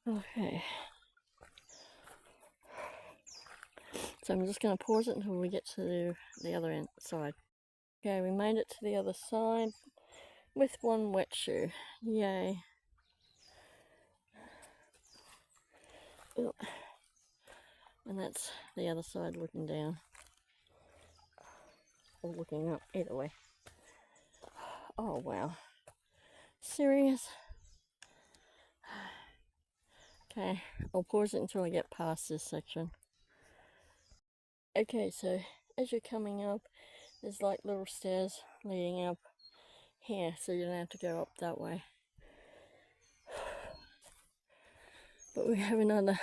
Okay. So I'm just going to pause it until we get to the other side. Okay, we made it to the other side with one wet shoe. Yay. Ooh. And that's the other side looking down. Or looking up, either way. Oh wow. Serious? Okay, I'll pause it until I get past this section. Okay, so as you're coming up, there's like little stairs leading up here, so you don't have to go up that way. But we have another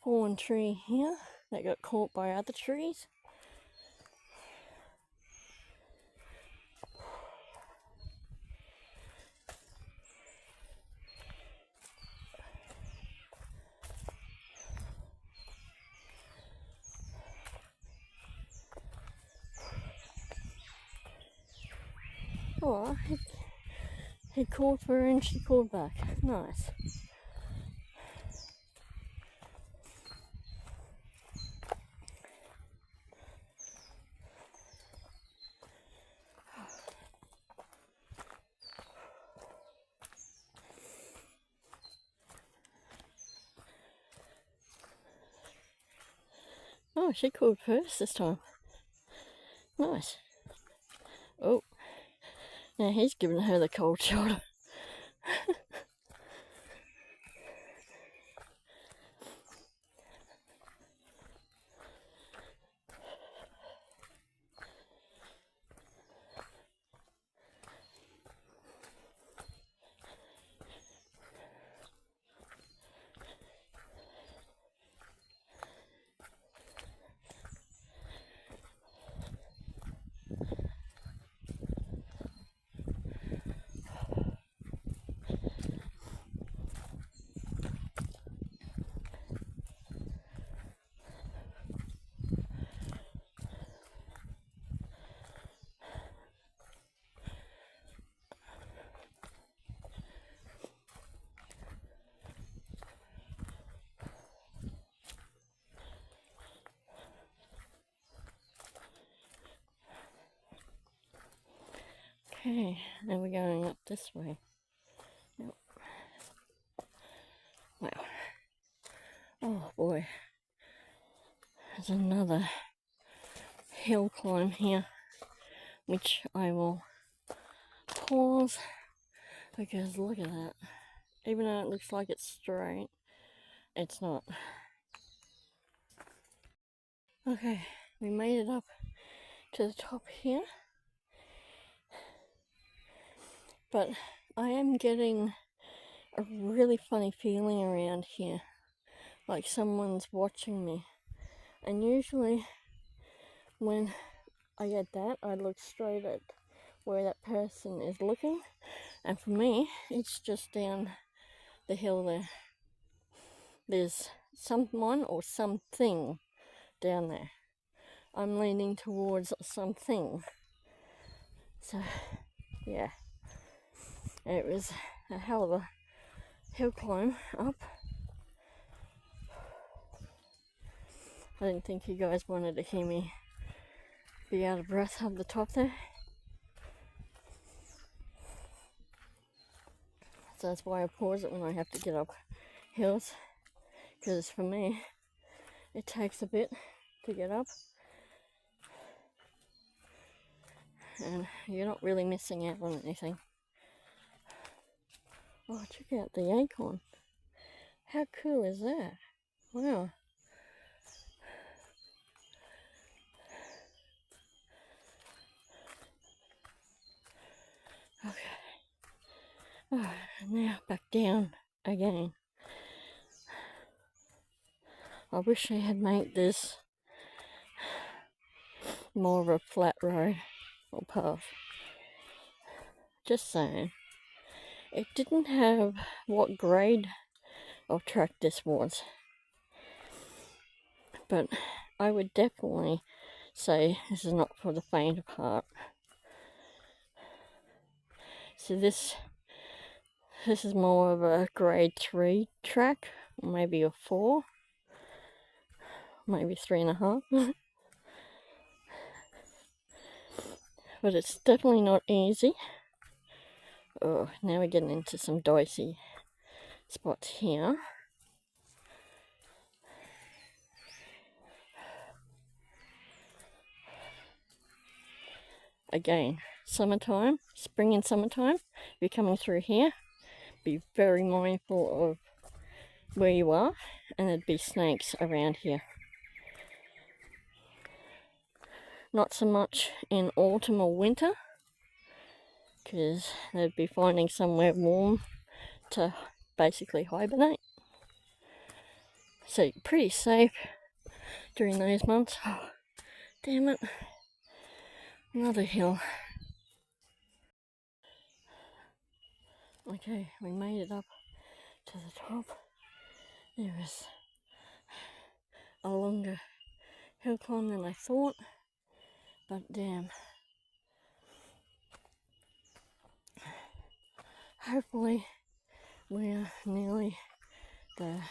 fallen tree here that got caught by other trees. Oh, he called for her and she called back. Nice. Oh, she called first this time. Nice. Oh, now he's giving her the cold shoulder. Okay, now we're going up this way. Yep. Wow. Oh boy. There's another hill climb here, which I will pause because look at that. Even though it looks like it's straight, it's not. Okay, we made it up to the top here. But I am getting a really funny feeling around here, like someone's watching me. And usually when I get that, I look straight at where that person is looking, and for me it's just down the hill there. There's someone or something down there. I'm leaning towards something. So yeah, it was a hell of a hill climb up. I didn't think you guys wanted to hear me be out of breath up the top there. So that's why I pause it when I have to get up hills, because for me it takes a bit to get up and you're not really missing out on anything. Oh, check out the acorn. How cool is that? Wow. Okay. Oh, now back down again. I wish they had made this more of a flat road or path. Just saying. It didn't have what grade of track this was, but I would definitely say this is not for the faint of heart. So this is more of a grade 3 track, maybe a 4, maybe 3.5. But it's definitely not easy. Oh, now we're getting into some dicey spots here. Again, summertime, spring and summertime, if you're coming through here, be very mindful of where you are, and there'd be snakes around here. Not so much in autumn or winter, because they'd be finding somewhere warm to basically hibernate. So pretty safe during those months. Oh, damn it. Another hill. Okay, we made it up to the top. There was a longer hill climb than I thought, but damn. Hopefully we're nearly there.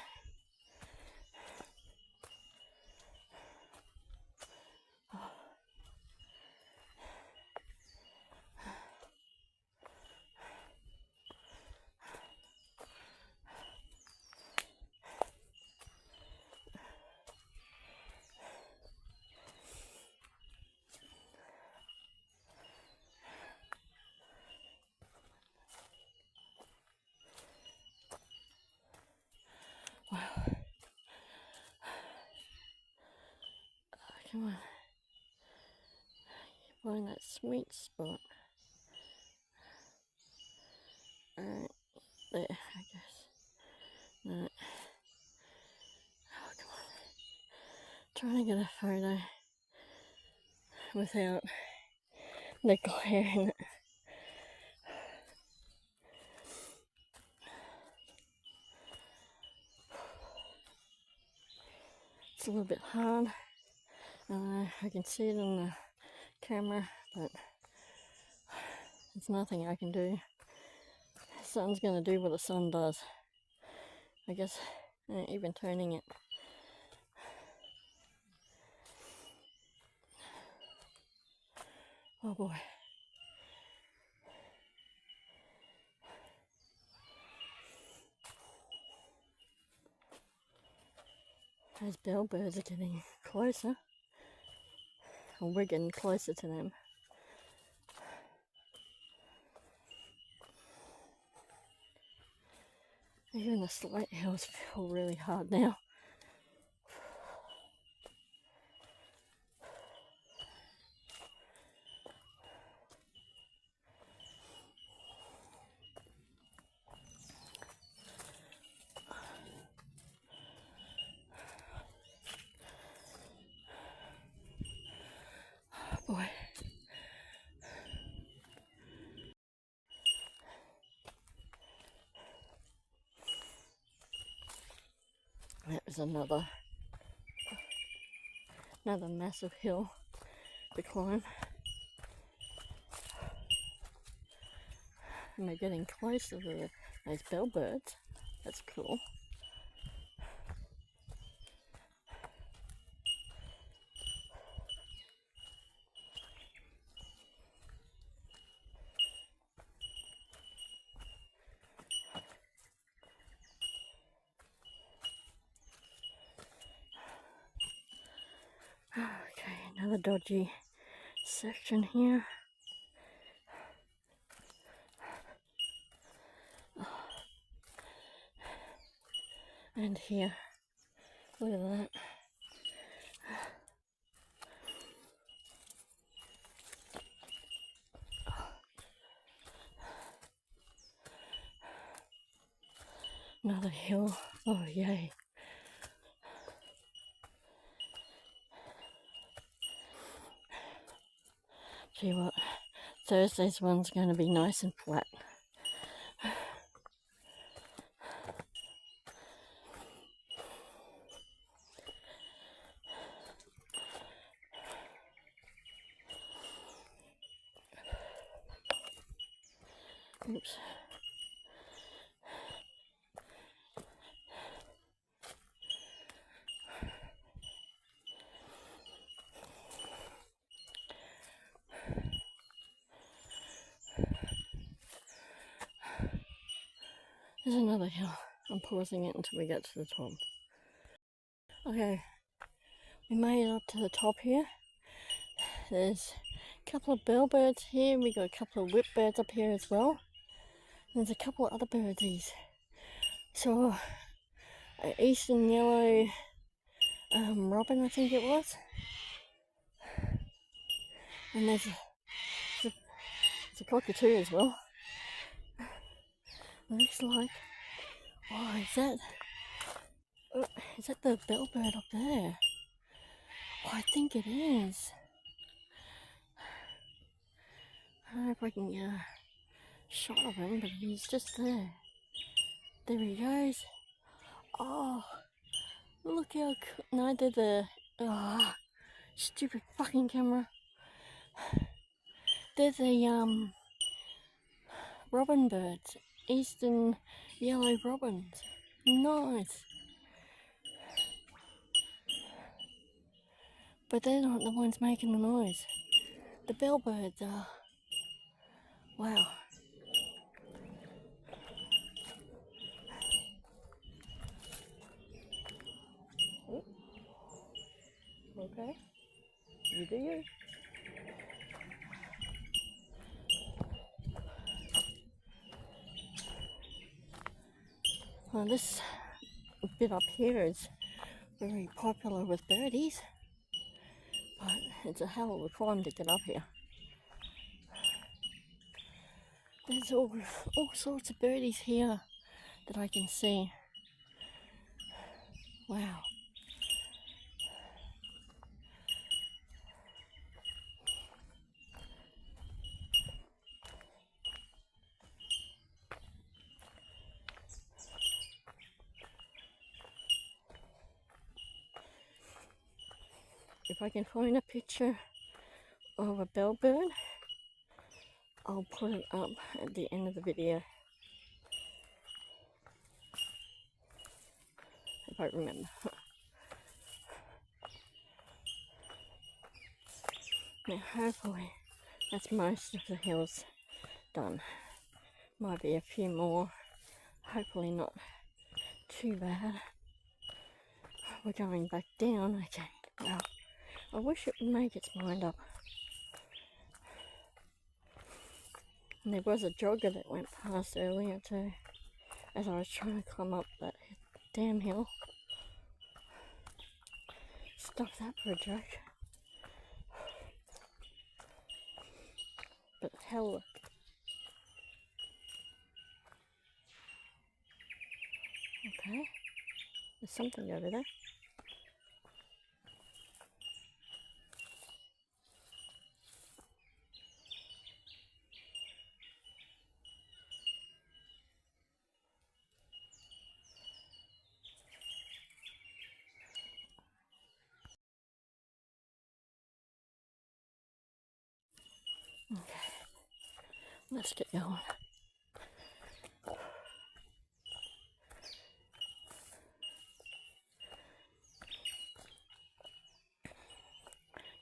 Wow. Come on. Find that sweet spot. Alright, there, I guess. No. Oh, come on. Trying to get a photo without the glare in it. It's a little bit hard. I can see it on the camera, but there's nothing I can do. The sun's gonna do what the sun does. I guess even turning it. Oh boy. Those bellbirds are getting closer. Or we're getting closer to them. Even the slight hills feel really hard now. Oh boy. That was another massive hill to climb. And we're getting closer to those bellbirds. That's cool. Okay, another dodgy section here. And here. Look at that. Another hill. Oh, yay. tell you what, Thursday's one's going to be nice and flat. Oops. There's another hill. I'm pausing it until we get to the top. Okay, we made it up to the top here. There's a couple of bellbirds here. We got a couple of whipbirds up here as well. There's a couple of other birdsies. So, an eastern yellow robin, I think it was. And there's a cockatoo as well. Looks like, oh, is that the bellbird up there? Oh, I think it is. I don't know if I can get a shot of him, but he's just there. There he goes. Oh, look how cool. No, they're the, stupid fucking camera. They're the, robin birds. Eastern yellow robins. Nice. But they're not the ones making the noise. The bellbirds are. Wow. Oh. Okay. You do you. Well, this bit up here is very popular with birdies, but it's a hell of a climb to get up here. There's all sorts of birdies here that I can see. Wow. If I can find a picture of a bellbird, I'll put it up at the end of the video. If I remember. Now hopefully that's most of the hills done. Might be a few more. Hopefully not too bad. We're going back down again. Wow. I wish it would make its mind up. And there was a jogger that went past earlier too, as I was trying to climb up that damn hill. Stop that for a joke. But hell. Okay. There's something over there. Okay. Let's get going.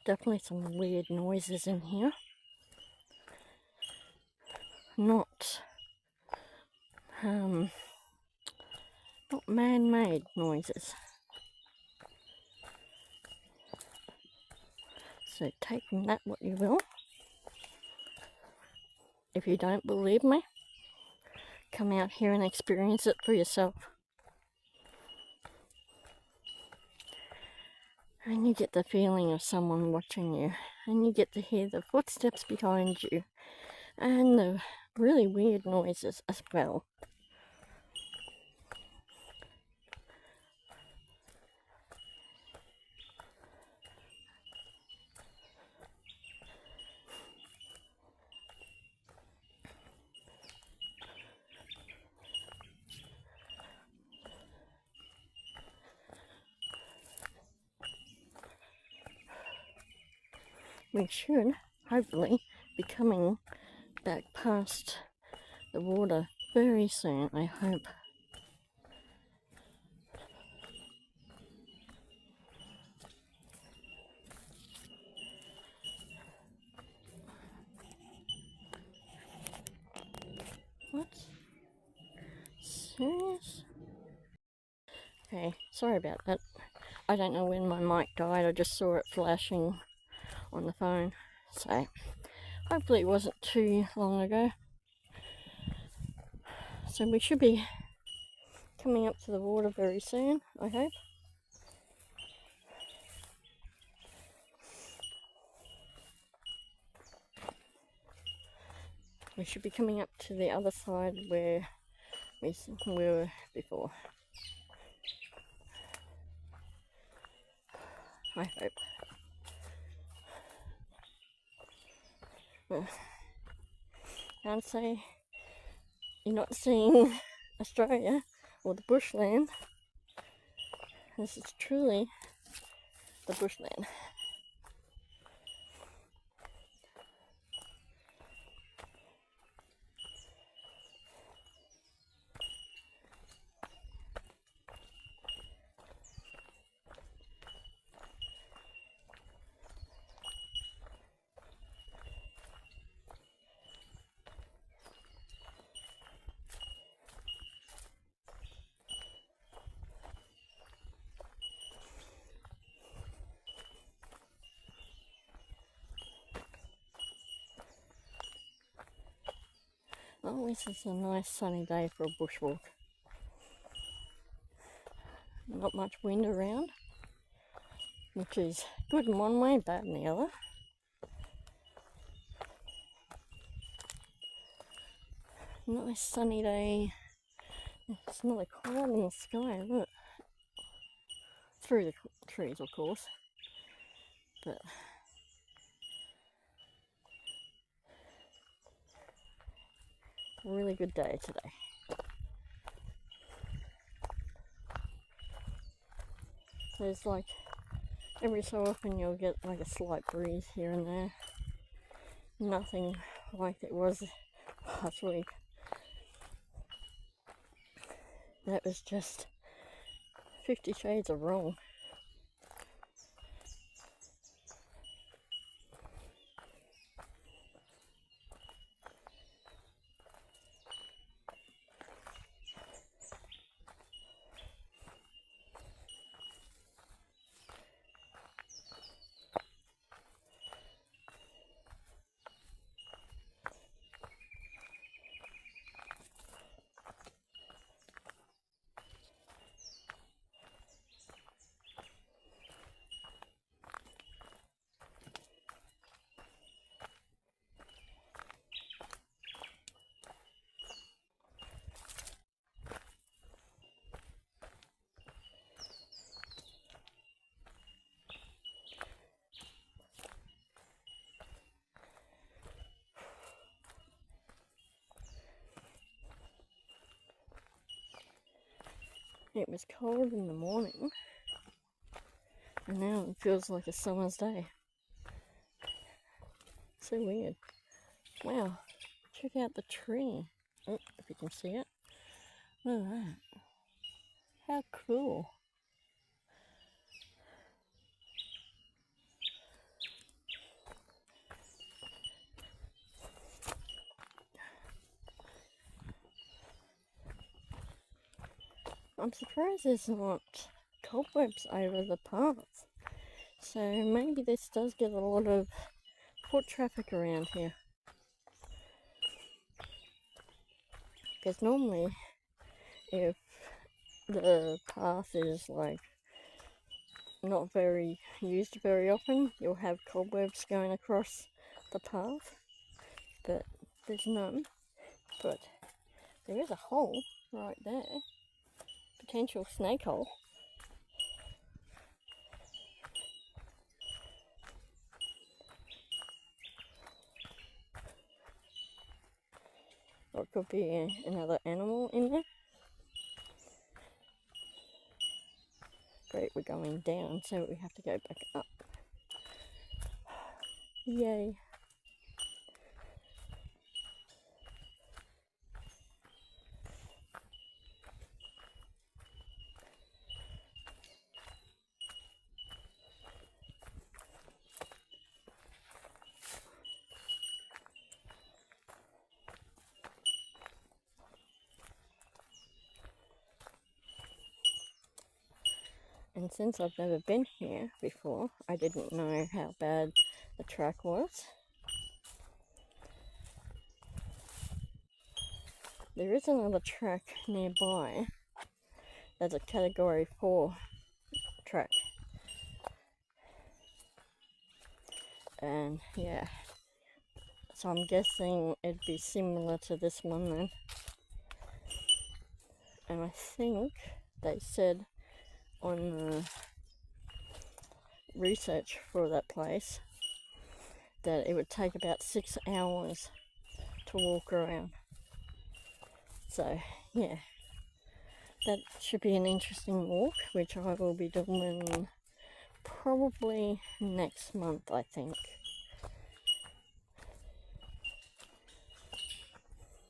Definitely some weird noises in here. Not man-made noises. So take from that what you will. If you don't believe me, come out here and experience it for yourself. And you get the feeling of someone watching you. And you get to hear the footsteps behind you. And the really weird noises as well. we should hopefully be coming back past the water very soon, I hope. What? Serious? Okay, sorry about that. I don't know when my mic died, I just saw it flashing on the phone. So, hopefully it wasn't too long ago. So we should be coming up to the water very soon, I hope. We should be coming up to the other side where we were before. I hope. Well, can't say you're not seeing Australia or the bushland. This is truly the bushland. Oh, this is a nice sunny day for a bushwalk. Not much wind around, which is good in one way, bad in the other. Nice sunny day. It's not a cloud in the sky, look. Through the trees, of course. But a really good day today. There's like, every so often you'll get like a slight breeze here and there. Nothing like it was last week. That was just 50 shades of wrong. It was cold in the morning, and now it feels like a summer's day. So weird. Wow, check out the tree. Oh, if you can see it. Look at that. How cool. I'm surprised there's not cobwebs over the path. So maybe this does get a lot of foot traffic around here. Because normally, if the path is like not very used very often, you'll have cobwebs going across the path. But there's none. But there is a hole right there. Potential snake hole. Or it could be another animal in there. Great, we're going down, so we have to go back up. Yay. And since I've never been here before, I didn't know how bad the track was. There is another track nearby that's a category 4 track. And yeah, so I'm guessing it'd be similar to this one then. And I think they said on the research for that place that it would take about 6 hours to walk around. So yeah, that should be an interesting walk, which I will be doing probably next month, I think.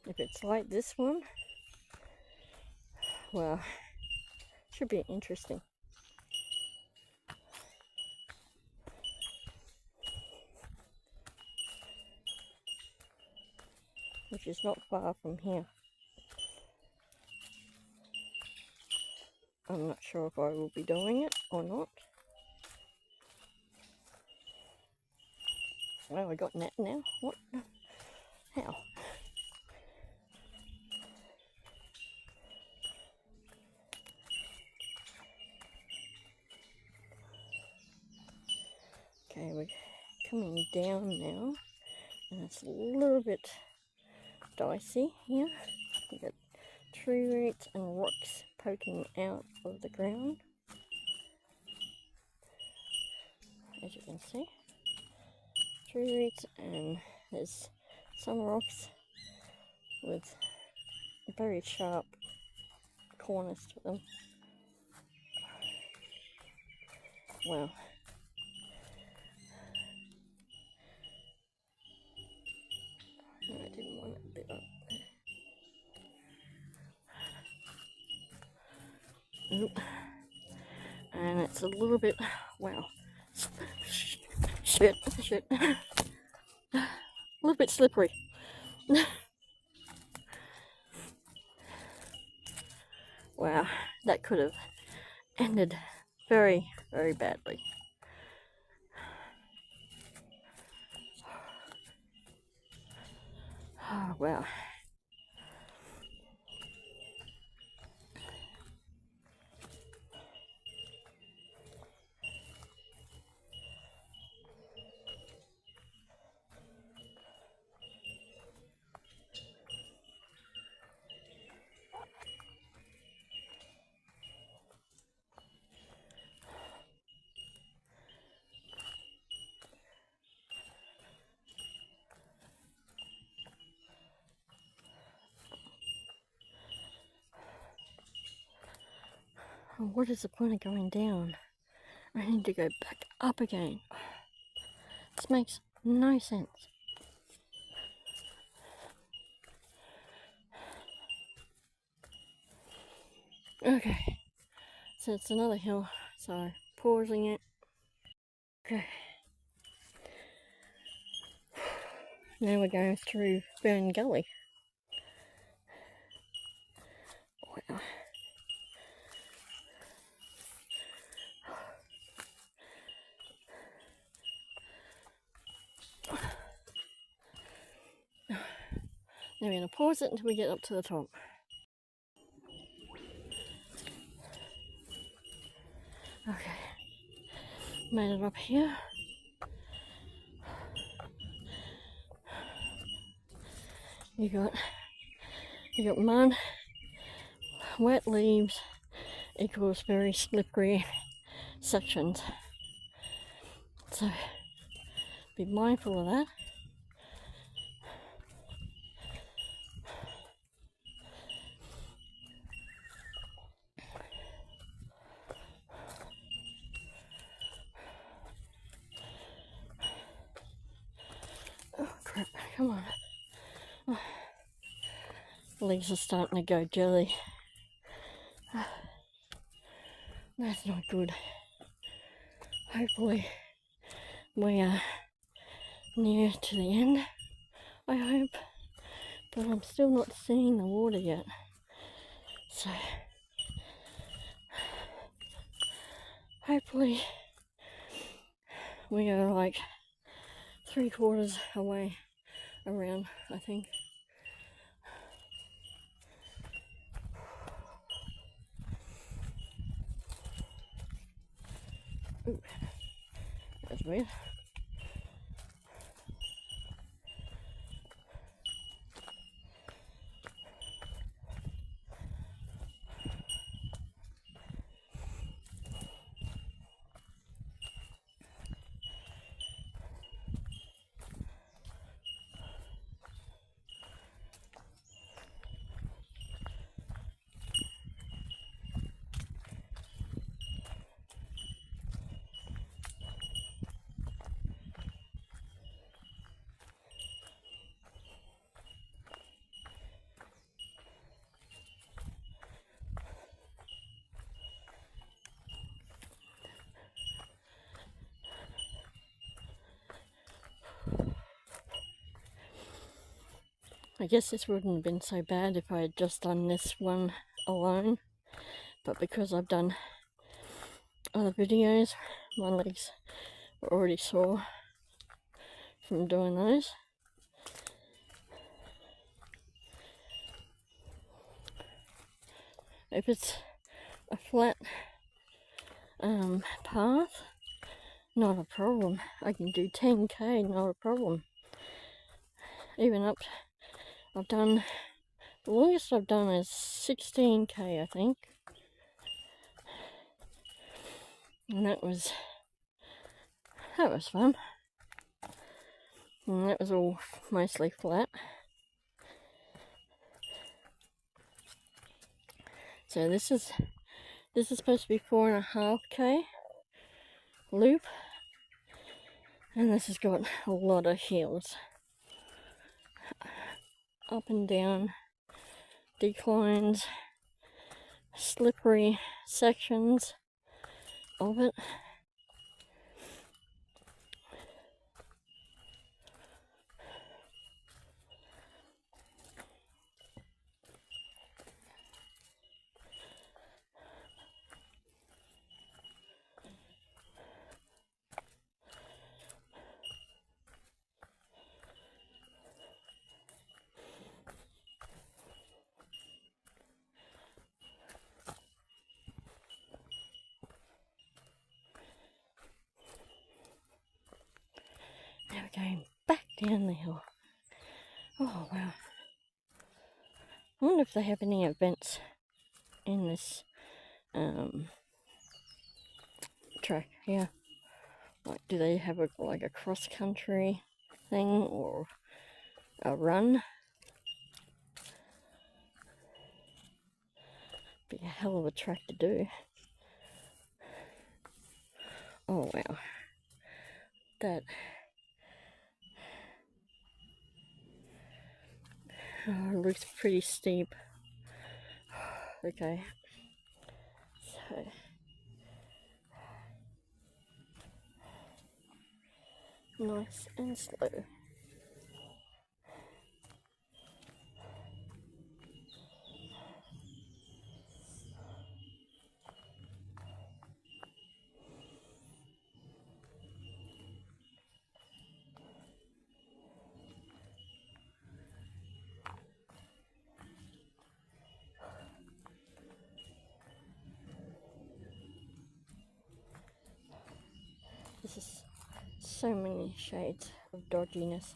If it's like this one, well, should be interesting. Which is not far from here. I'm not sure if I will be doing it or not. Well, I got net now. What? How? Okay, we're coming down now, and it's a little bit dicey here. We've got tree roots and rocks poking out of the ground, as you can see. Tree roots, and there's some rocks with very sharp corners to them. Wow. No, I didn't want it a bit up there. Nope. And it's a little bit, wow. Shit. A little bit slippery. Wow, that could have ended very, very badly. Oh, wow. What is the point of going down? I need to go back up again. This makes no sense. Okay, so it's another hill, so pausing it. Okay. Now we're going through Fern Gully. Wow. Now we're going to pause it until we get up to the top. Okay, made it up here. You got mud, wet leaves equals very slippery sections. So be mindful of that. Come on. Oh. Legs are starting to go jelly. That's not good. Hopefully we are near to the end, I hope. But I'm still not seeing the water yet. So hopefully we are like 3/4 away around, I think. Ooh, that's weird. I guess this wouldn't have been so bad if I had just done this one alone, but because I've done other videos, my legs were already sore from doing those. If it's a flat path, not a problem. I can do 10k, not a problem. Even up, I've done, the longest I've done is 16k, I think. And that was fun. And that was all mostly flat. So this is supposed to be 4.5k loop, and this has got a lot of hills, up and down, declines, slippery sections of it. Now we're going back down the hill. Oh wow. I wonder if they have any events in this track here. Like, do they have like a cross-country thing or a run? Be a hell of a track to do. Oh wow. That looks pretty steep. Okay. So nice and slow. This is so many shades of dodginess.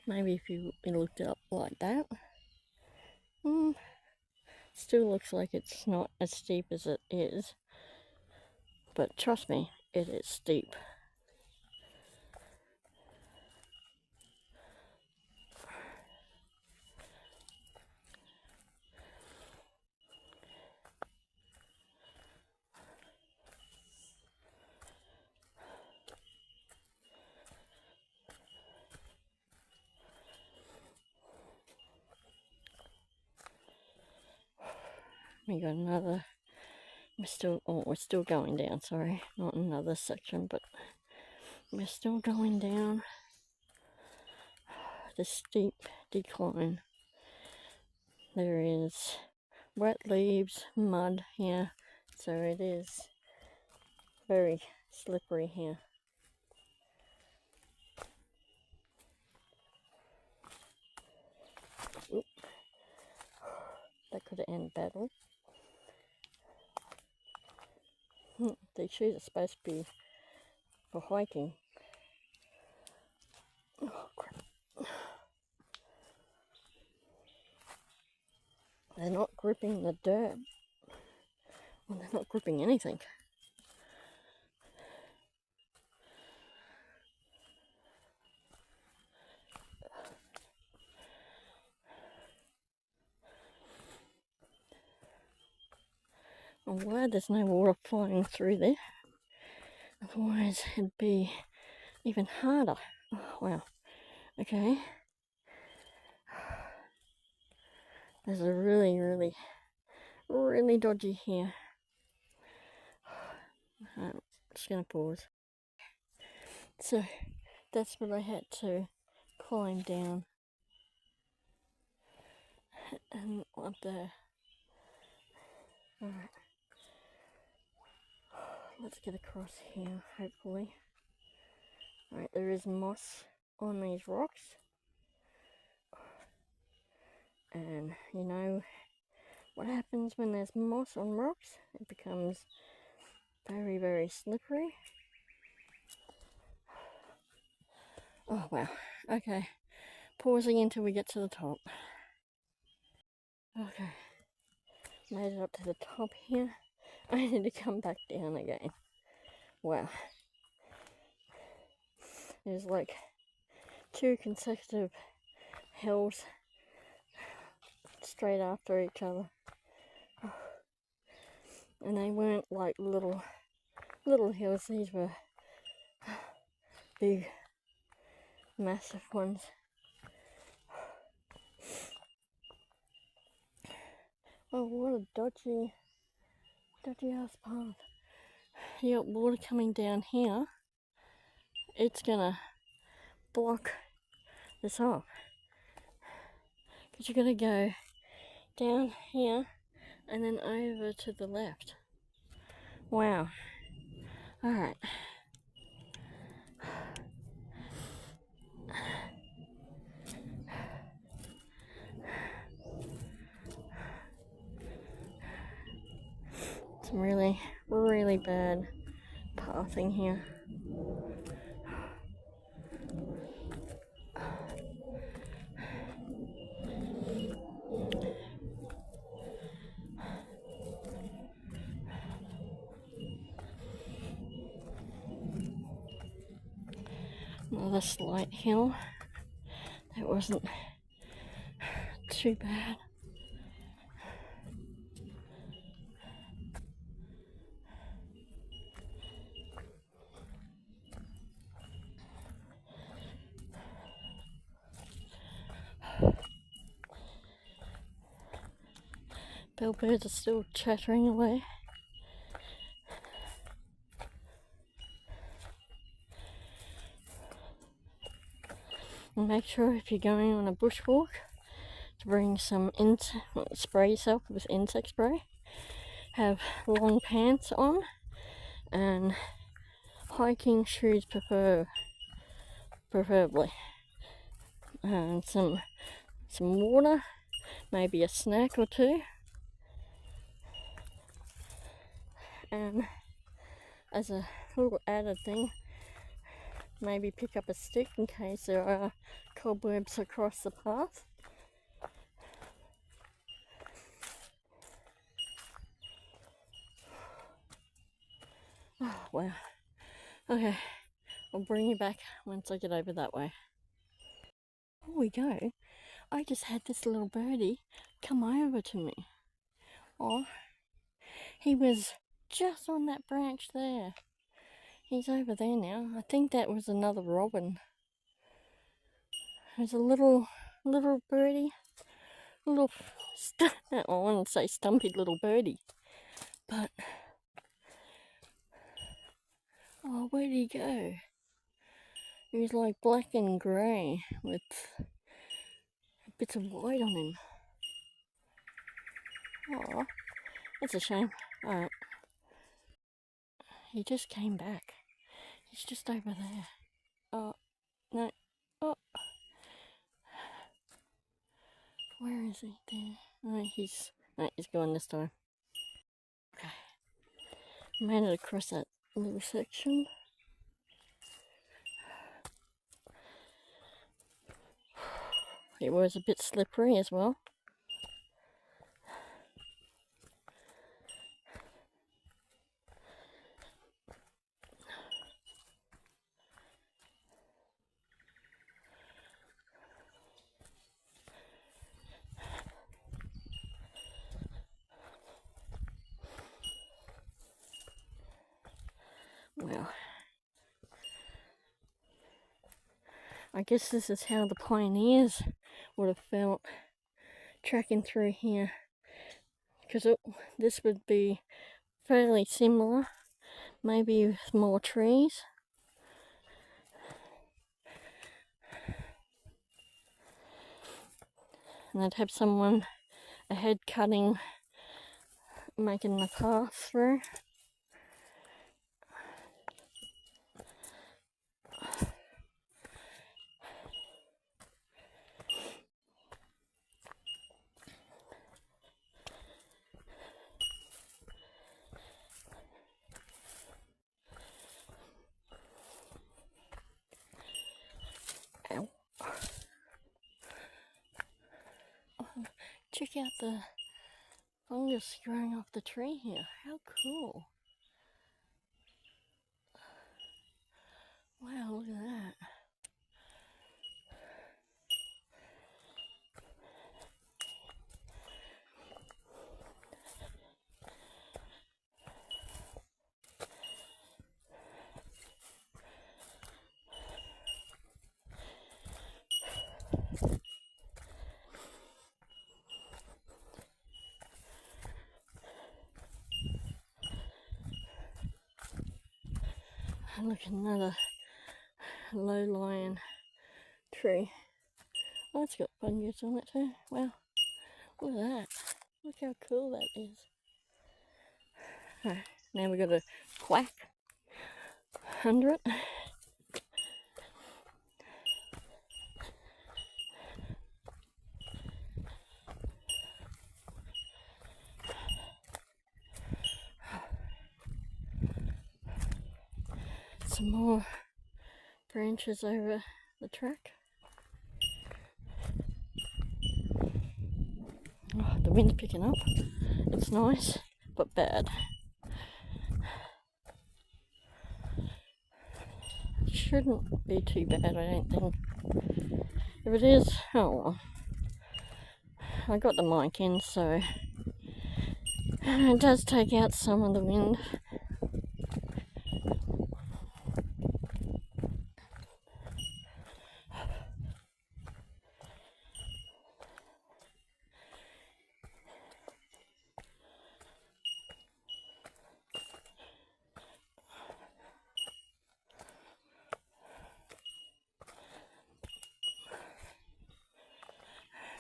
Maybe if you looked it up like that. Still looks like it's not as steep as it is, but trust me, it is steep. We got another, we're still going down, sorry, not another section, but we're still going down the steep decline. There is wet leaves, mud here, so it is very slippery here. Oop. That could have ended badly. These shoes are supposed to be for hiking. Oh, crap. They're not gripping the dirt. Well, they're not gripping anything. I'm glad there's no water flowing through there. Otherwise it'd be even harder. Oh, wow. Okay. There's a really dodgy here. I'm just going to pause. So that's what I had to climb down and up there. Alright. Let's get across here, hopefully. Alright, there is moss on these rocks. And you know what happens when there's moss on rocks? It becomes very slippery. Oh wow. Okay. Pausing until we get to the top. Okay. Made it up to the top here. I need to come back down again. Wow. There's like 2 consecutive hills straight after each other. And they weren't like little hills, these were big, massive ones. Oh, what a dodgy ass path. You got water coming down here. It's gonna block this off. Because you're gonna go down here and then over to the left. Wow. Alright. Some really bad pathing here. Another slight hill. That wasn't too bad. Bellbirds are still chattering away. And make sure if you're going on a bushwalk to bring some spray yourself with insect spray. Have long pants on and hiking shoes preferably. And some water, maybe a snack or 2. And as a little added thing, maybe pick up a stick in case there are cobwebs across the path. Oh, wow. Okay, I'll bring you back once I get over that way. Here we go. I just had this little birdie come over to me. Oh, he was just on that branch there. He's over there now. I think that was another robin. There's a little birdie. I want to say stumpy little birdie. But, oh, where'd he go? He's like black and grey with bits of white on him. Oh, that's a shame. Alright. He just came back. He's just over there. Oh, no. Oh. Where is he? There. No, he's gone this time. Okay. Made it across that little section. It was a bit slippery as well. Well, I guess this is how the pioneers would have felt tracking through here, because this would be fairly similar, maybe with more trees. And I'd have someone ahead cutting, making the path through. Ow. Check out the fungus growing off the tree here. How cool. Wow, look at that. And look, another low-lying tree. Oh, it's got fungus on it too. Wow, look at that. Look how cool that is. Right, now we've got to whack under it. Some more branches over the track. Oh, the wind's picking up. It's nice, but bad. It shouldn't be too bad, I don't think. If it is, oh well. I got the mic in, so it does take out some of the wind.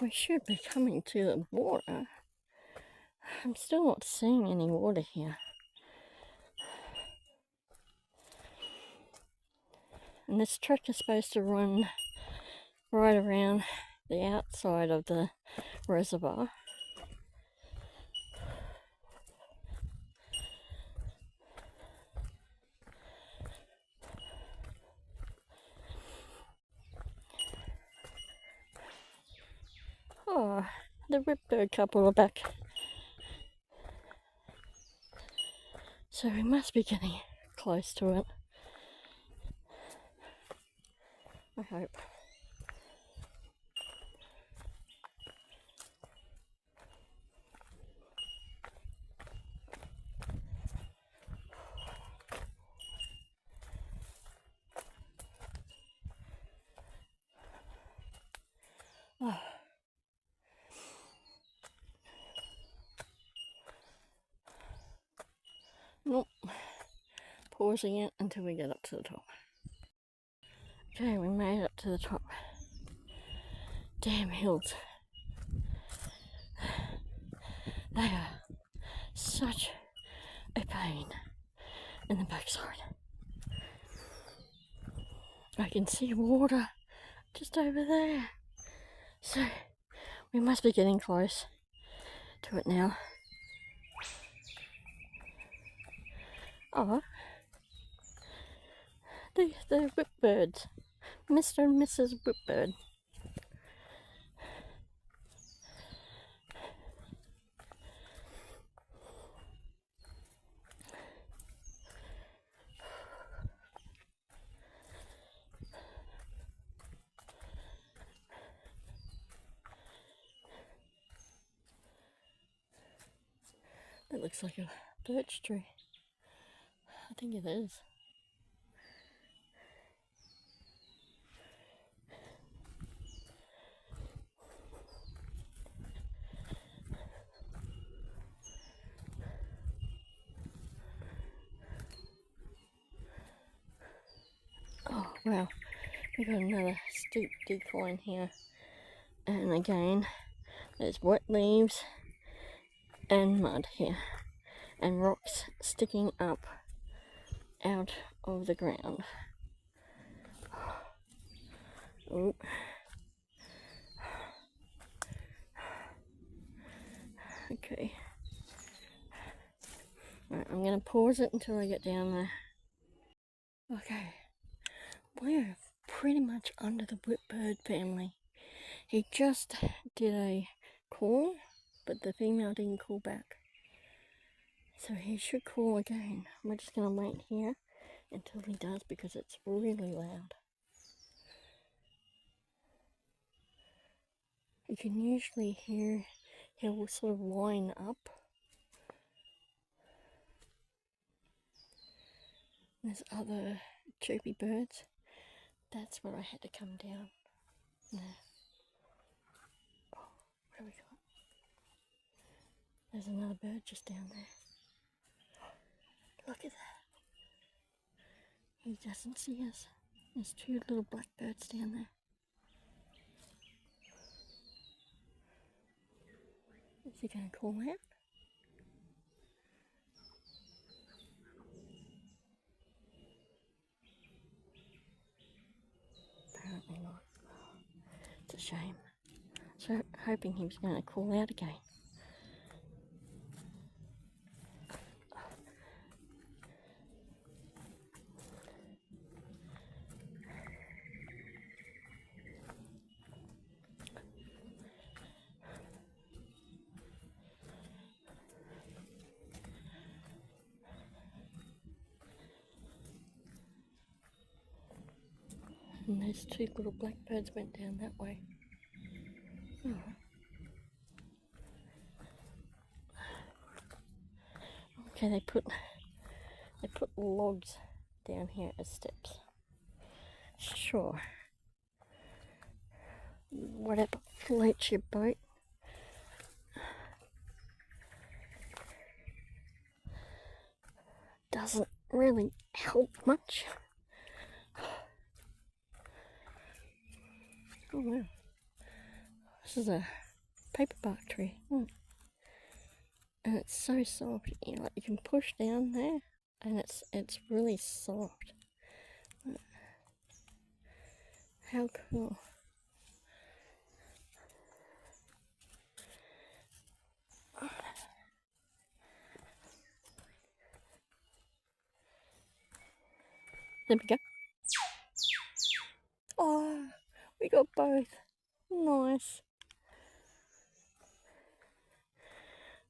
We should be coming to the water. I'm still not seeing any water here. And this track is supposed to run right around the outside of the reservoir. Oh, the ripbird couple are back. So we must be getting close to it. I hope. Oh. Nope. Pausing it until we get up to the top. Okay, we made it up to the top. Damn hills. They are such a pain in the backside. I can see water just over there. So we must be getting close to it now. Oh, the whipbirds. Mr. and Mrs. Whipbird. That looks like a birch tree. I think it is. Oh wow, we've got another steep decline here. And again, there's wet leaves and mud here. And rocks sticking up out of the ground. Oh. Okay. Right, I'm going to pause it until I get down there. Okay. We're pretty much under the whipbird family. He just did a call, but the female didn't call back. So he should call again. We're just going to wait here until he does because it's really loud. You can usually hear he'll sort of line up. There's other chirpy birds. That's where I had to come down. There. Oh, what have we got? There's another bird just down there. Look at that. He doesn't see us. There's two little blackbirds down there. Is he going to call out? Apparently not. It's a shame. So hoping he was going to call out again. And those two little blackbirds went down that way. Oh. Okay, they put logs down here as steps. Sure. Whatever floats your boat. Doesn't really help much. Oh wow. This is a paperbark tree. And it's so soft. You can push down there and it's really soft. How cool. There we go. Oh, we got both. Nice.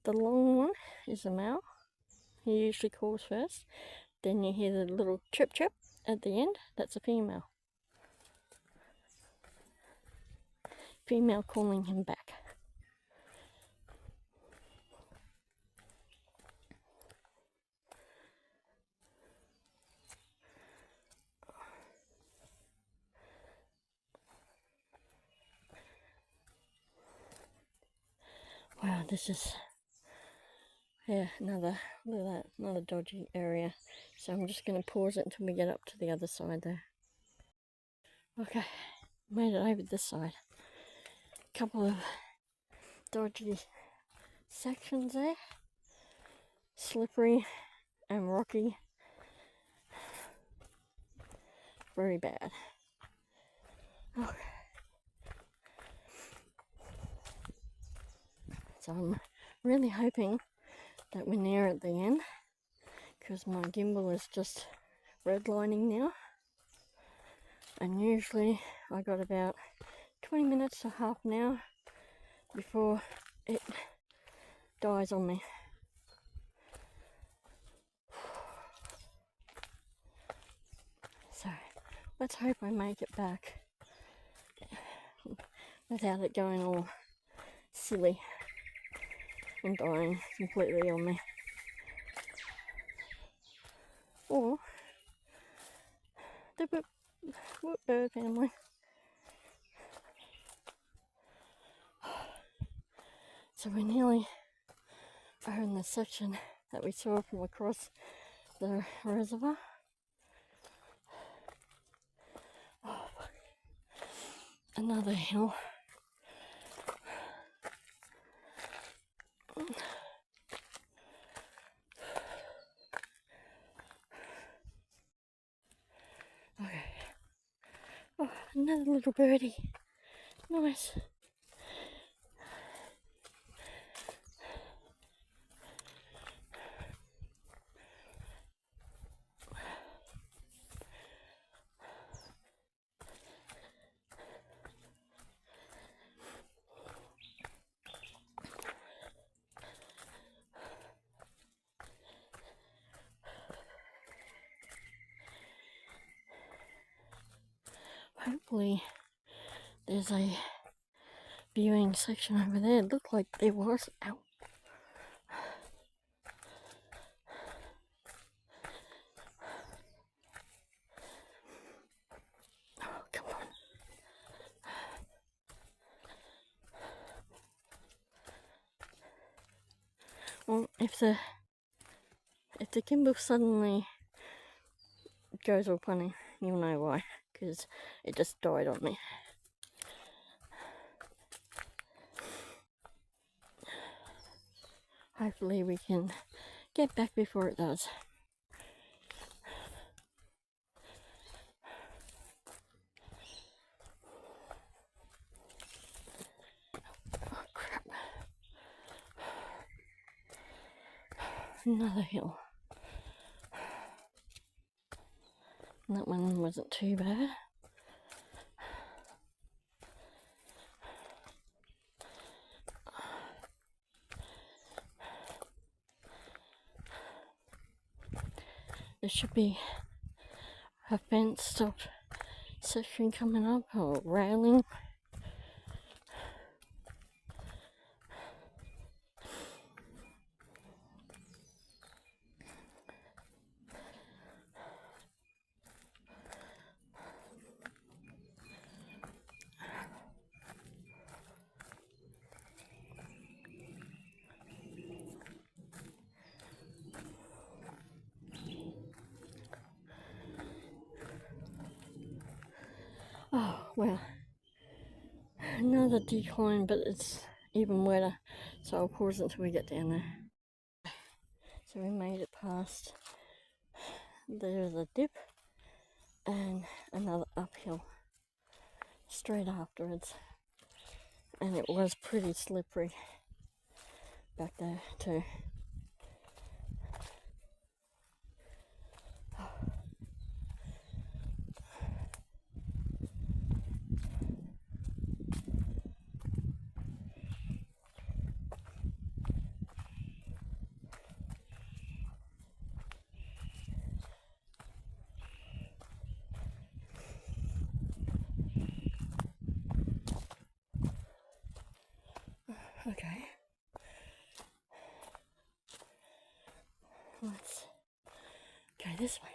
The long one is a male. He usually calls first. Then you hear the little chirp chirp at the end. That's a female. Female calling him back. Wow, this is, yeah, another, look at that, another dodgy area. So I'm just going to pause it until we get up to the other side there. Okay, made it over this side. Couple of dodgy sections there. Slippery and rocky. Very bad. Okay. So I'm really hoping that we're near at the end, because my gimbal is just redlining now, and usually I got about 20 minutes to half an hour before it dies on me. So let's hope I make it back without it going all silly and dying completely on me. Or the whoop bird family. So we're nearly over in the section that we saw from across the reservoir. Oh, another hill. Okay. Oh, another little birdie. Nice. Hopefully there's a viewing section over there. It looked like there was. Ow. Oh, come on. Well, if the gimbal suddenly goes all funny, you'll know why, because it just died on me. Hopefully we can get back before it does. Oh crap. Another hill. That one wasn't too bad. There should be a fenced off section coming up, or railing. Oh, well, another decline, but it's even wetter, so I'll pause until we get down there. So we made it past, there's a dip and another uphill straight afterwards, and it was pretty slippery back there too. Okay. Let's go this way.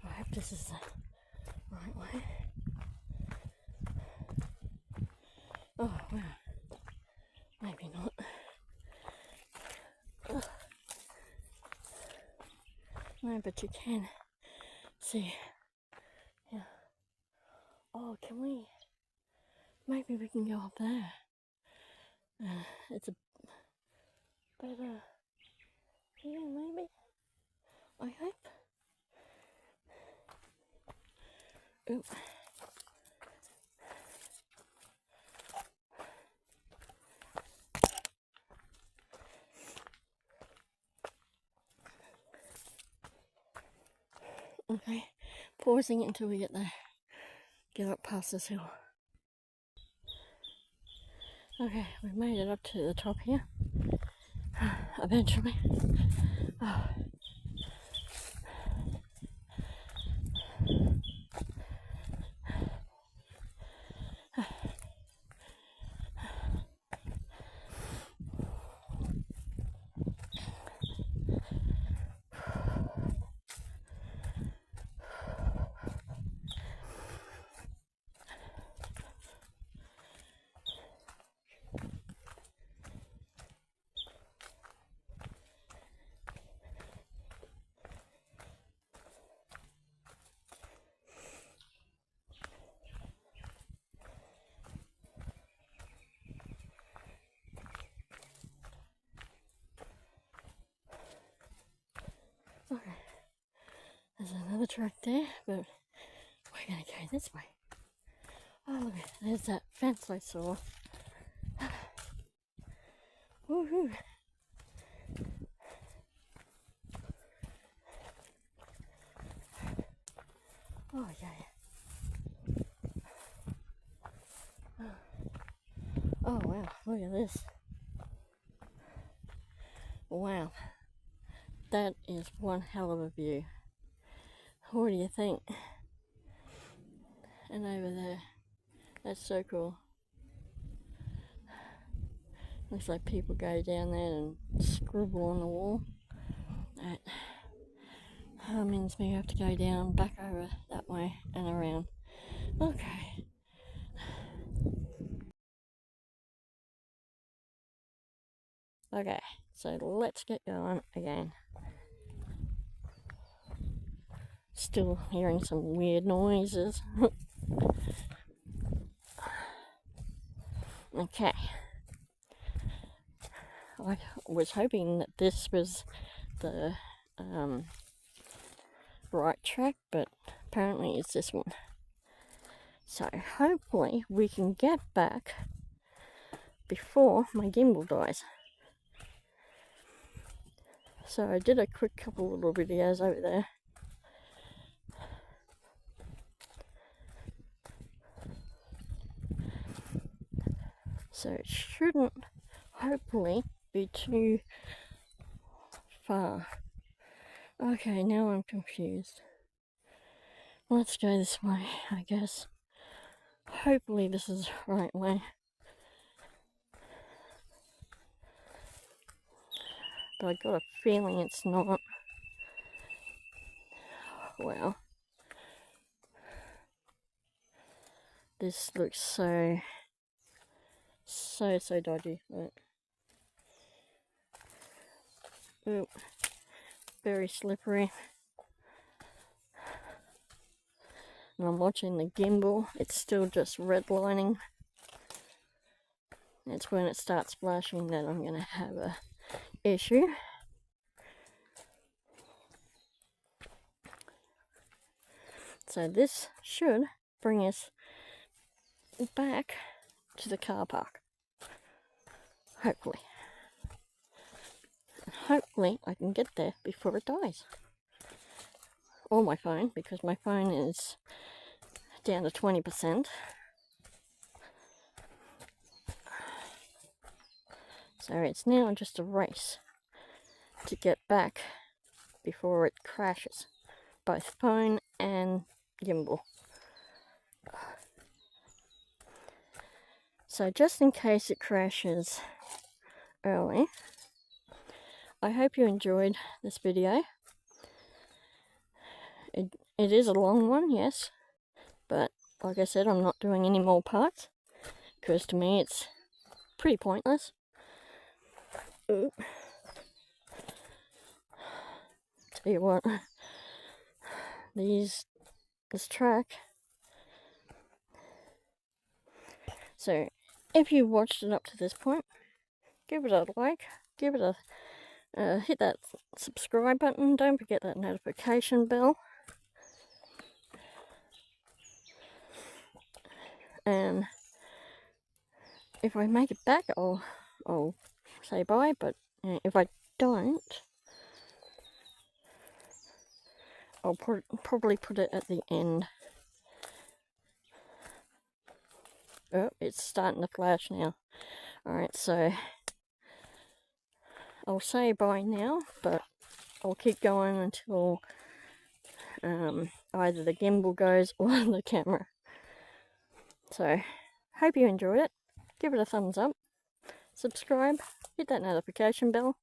I hope this is the right way. Oh, wow. Maybe not. Ugh. No, but you can see. Yeah. Oh, can we? Maybe we can go up there. It's a better. Yeah, maybe. I hope. Oop. Okay, pausing it until we get up past this hill. Okay, we've made it up to the top here. Eventually. Oh. Okay, there's another track there, but we're gonna go this way. Oh, look, there's that fence I saw. Woohoo! Oh, yeah. Oh, wow, look at this. Wow, that is one hell of a view. What do you think? And over there, that's so cool. Looks like people go down there and scribble on the wall. That means we have to go down, back over that way and around. Okay. Okay, so let's get going again. Still hearing some weird noises. Okay. I was hoping that this was the right track, but apparently it's this one. So hopefully we can get back before my gimbal dies. So I did a quick couple little videos over there. So it shouldn't, hopefully, be too far. Okay, now I'm confused. Let's go this way, I guess. Hopefully this is the right way. But I got a feeling it's not. Wow. This looks so dodgy. But, ooh, very slippery. And I'm watching the gimbal. It's still just redlining. It's when it starts flashing that I'm going to have a issue. So this should bring us back to the car park. Hopefully. Hopefully I can get there before it dies. Or my phone, because my phone is down to 20%. So it's now just a race to get back before it crashes. Both phone and gimbal. So just in case it crashes early, I hope you enjoyed this video. It is a long one, yes, but like I said, I'm not doing any more parts because to me it's pretty pointless. Ooh. Tell you what, this track. So if you watched it up to this point, give it a like, give it a hit that subscribe button, don't forget that notification bell. And if I make it back, I'll say bye, but if I don't, I'll probably put it at the end. Oh, it's starting to flash now. Alright, so I'll say bye now, but I'll keep going until either the gimbal goes or the camera. So, hope you enjoyed it. Give it a thumbs up, subscribe, hit that notification bell,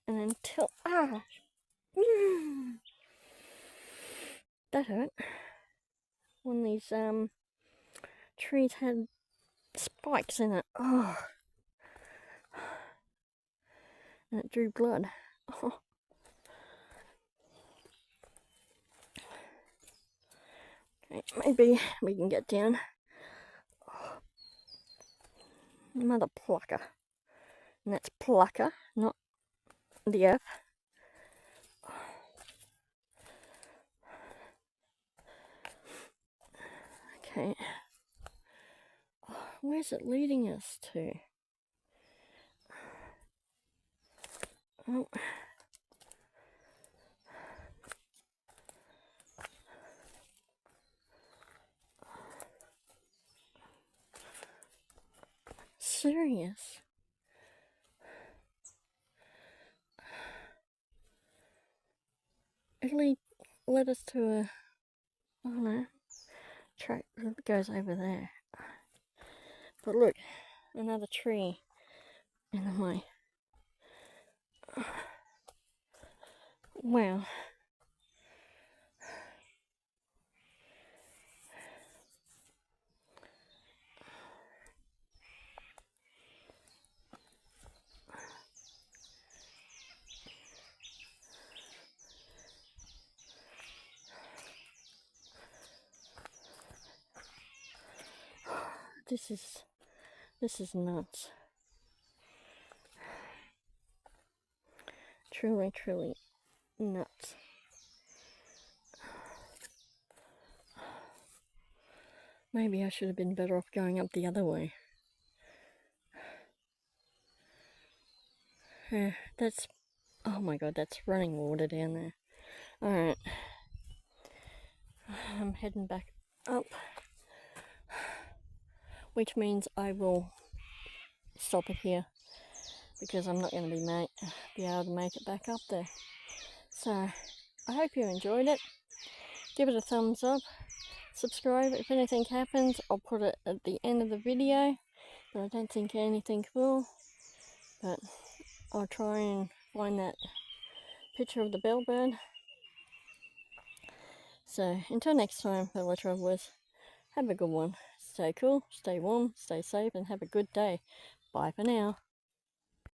and until that hurt. When these trees had spikes in it. Oh, and it drew blood. Oh. Okay, maybe we can get down. Oh. Another plucker. And that's plucker, not the F. Okay. Oh, where's it leading us to? Oh. Serious? It led us to a, I don't know, track that goes over there. But look, another tree in the way. Wow. This is nuts. Truly, truly nuts. Maybe I should have been better off going up the other way. That's, oh my god, that's running water down there. Alright. I'm heading back up. Which means I will stop it here. Because I'm not going to be able to make it back up there. So, I hope you enjoyed it. Give it a thumbs up. Subscribe. If anything happens, I'll put it at the end of the video. But I don't think anything will. But I'll try and find that picture of the bellbird. So, until next time, fellow travellers, have a good one. Stay cool, stay warm, stay safe, and have a good day. Bye for now.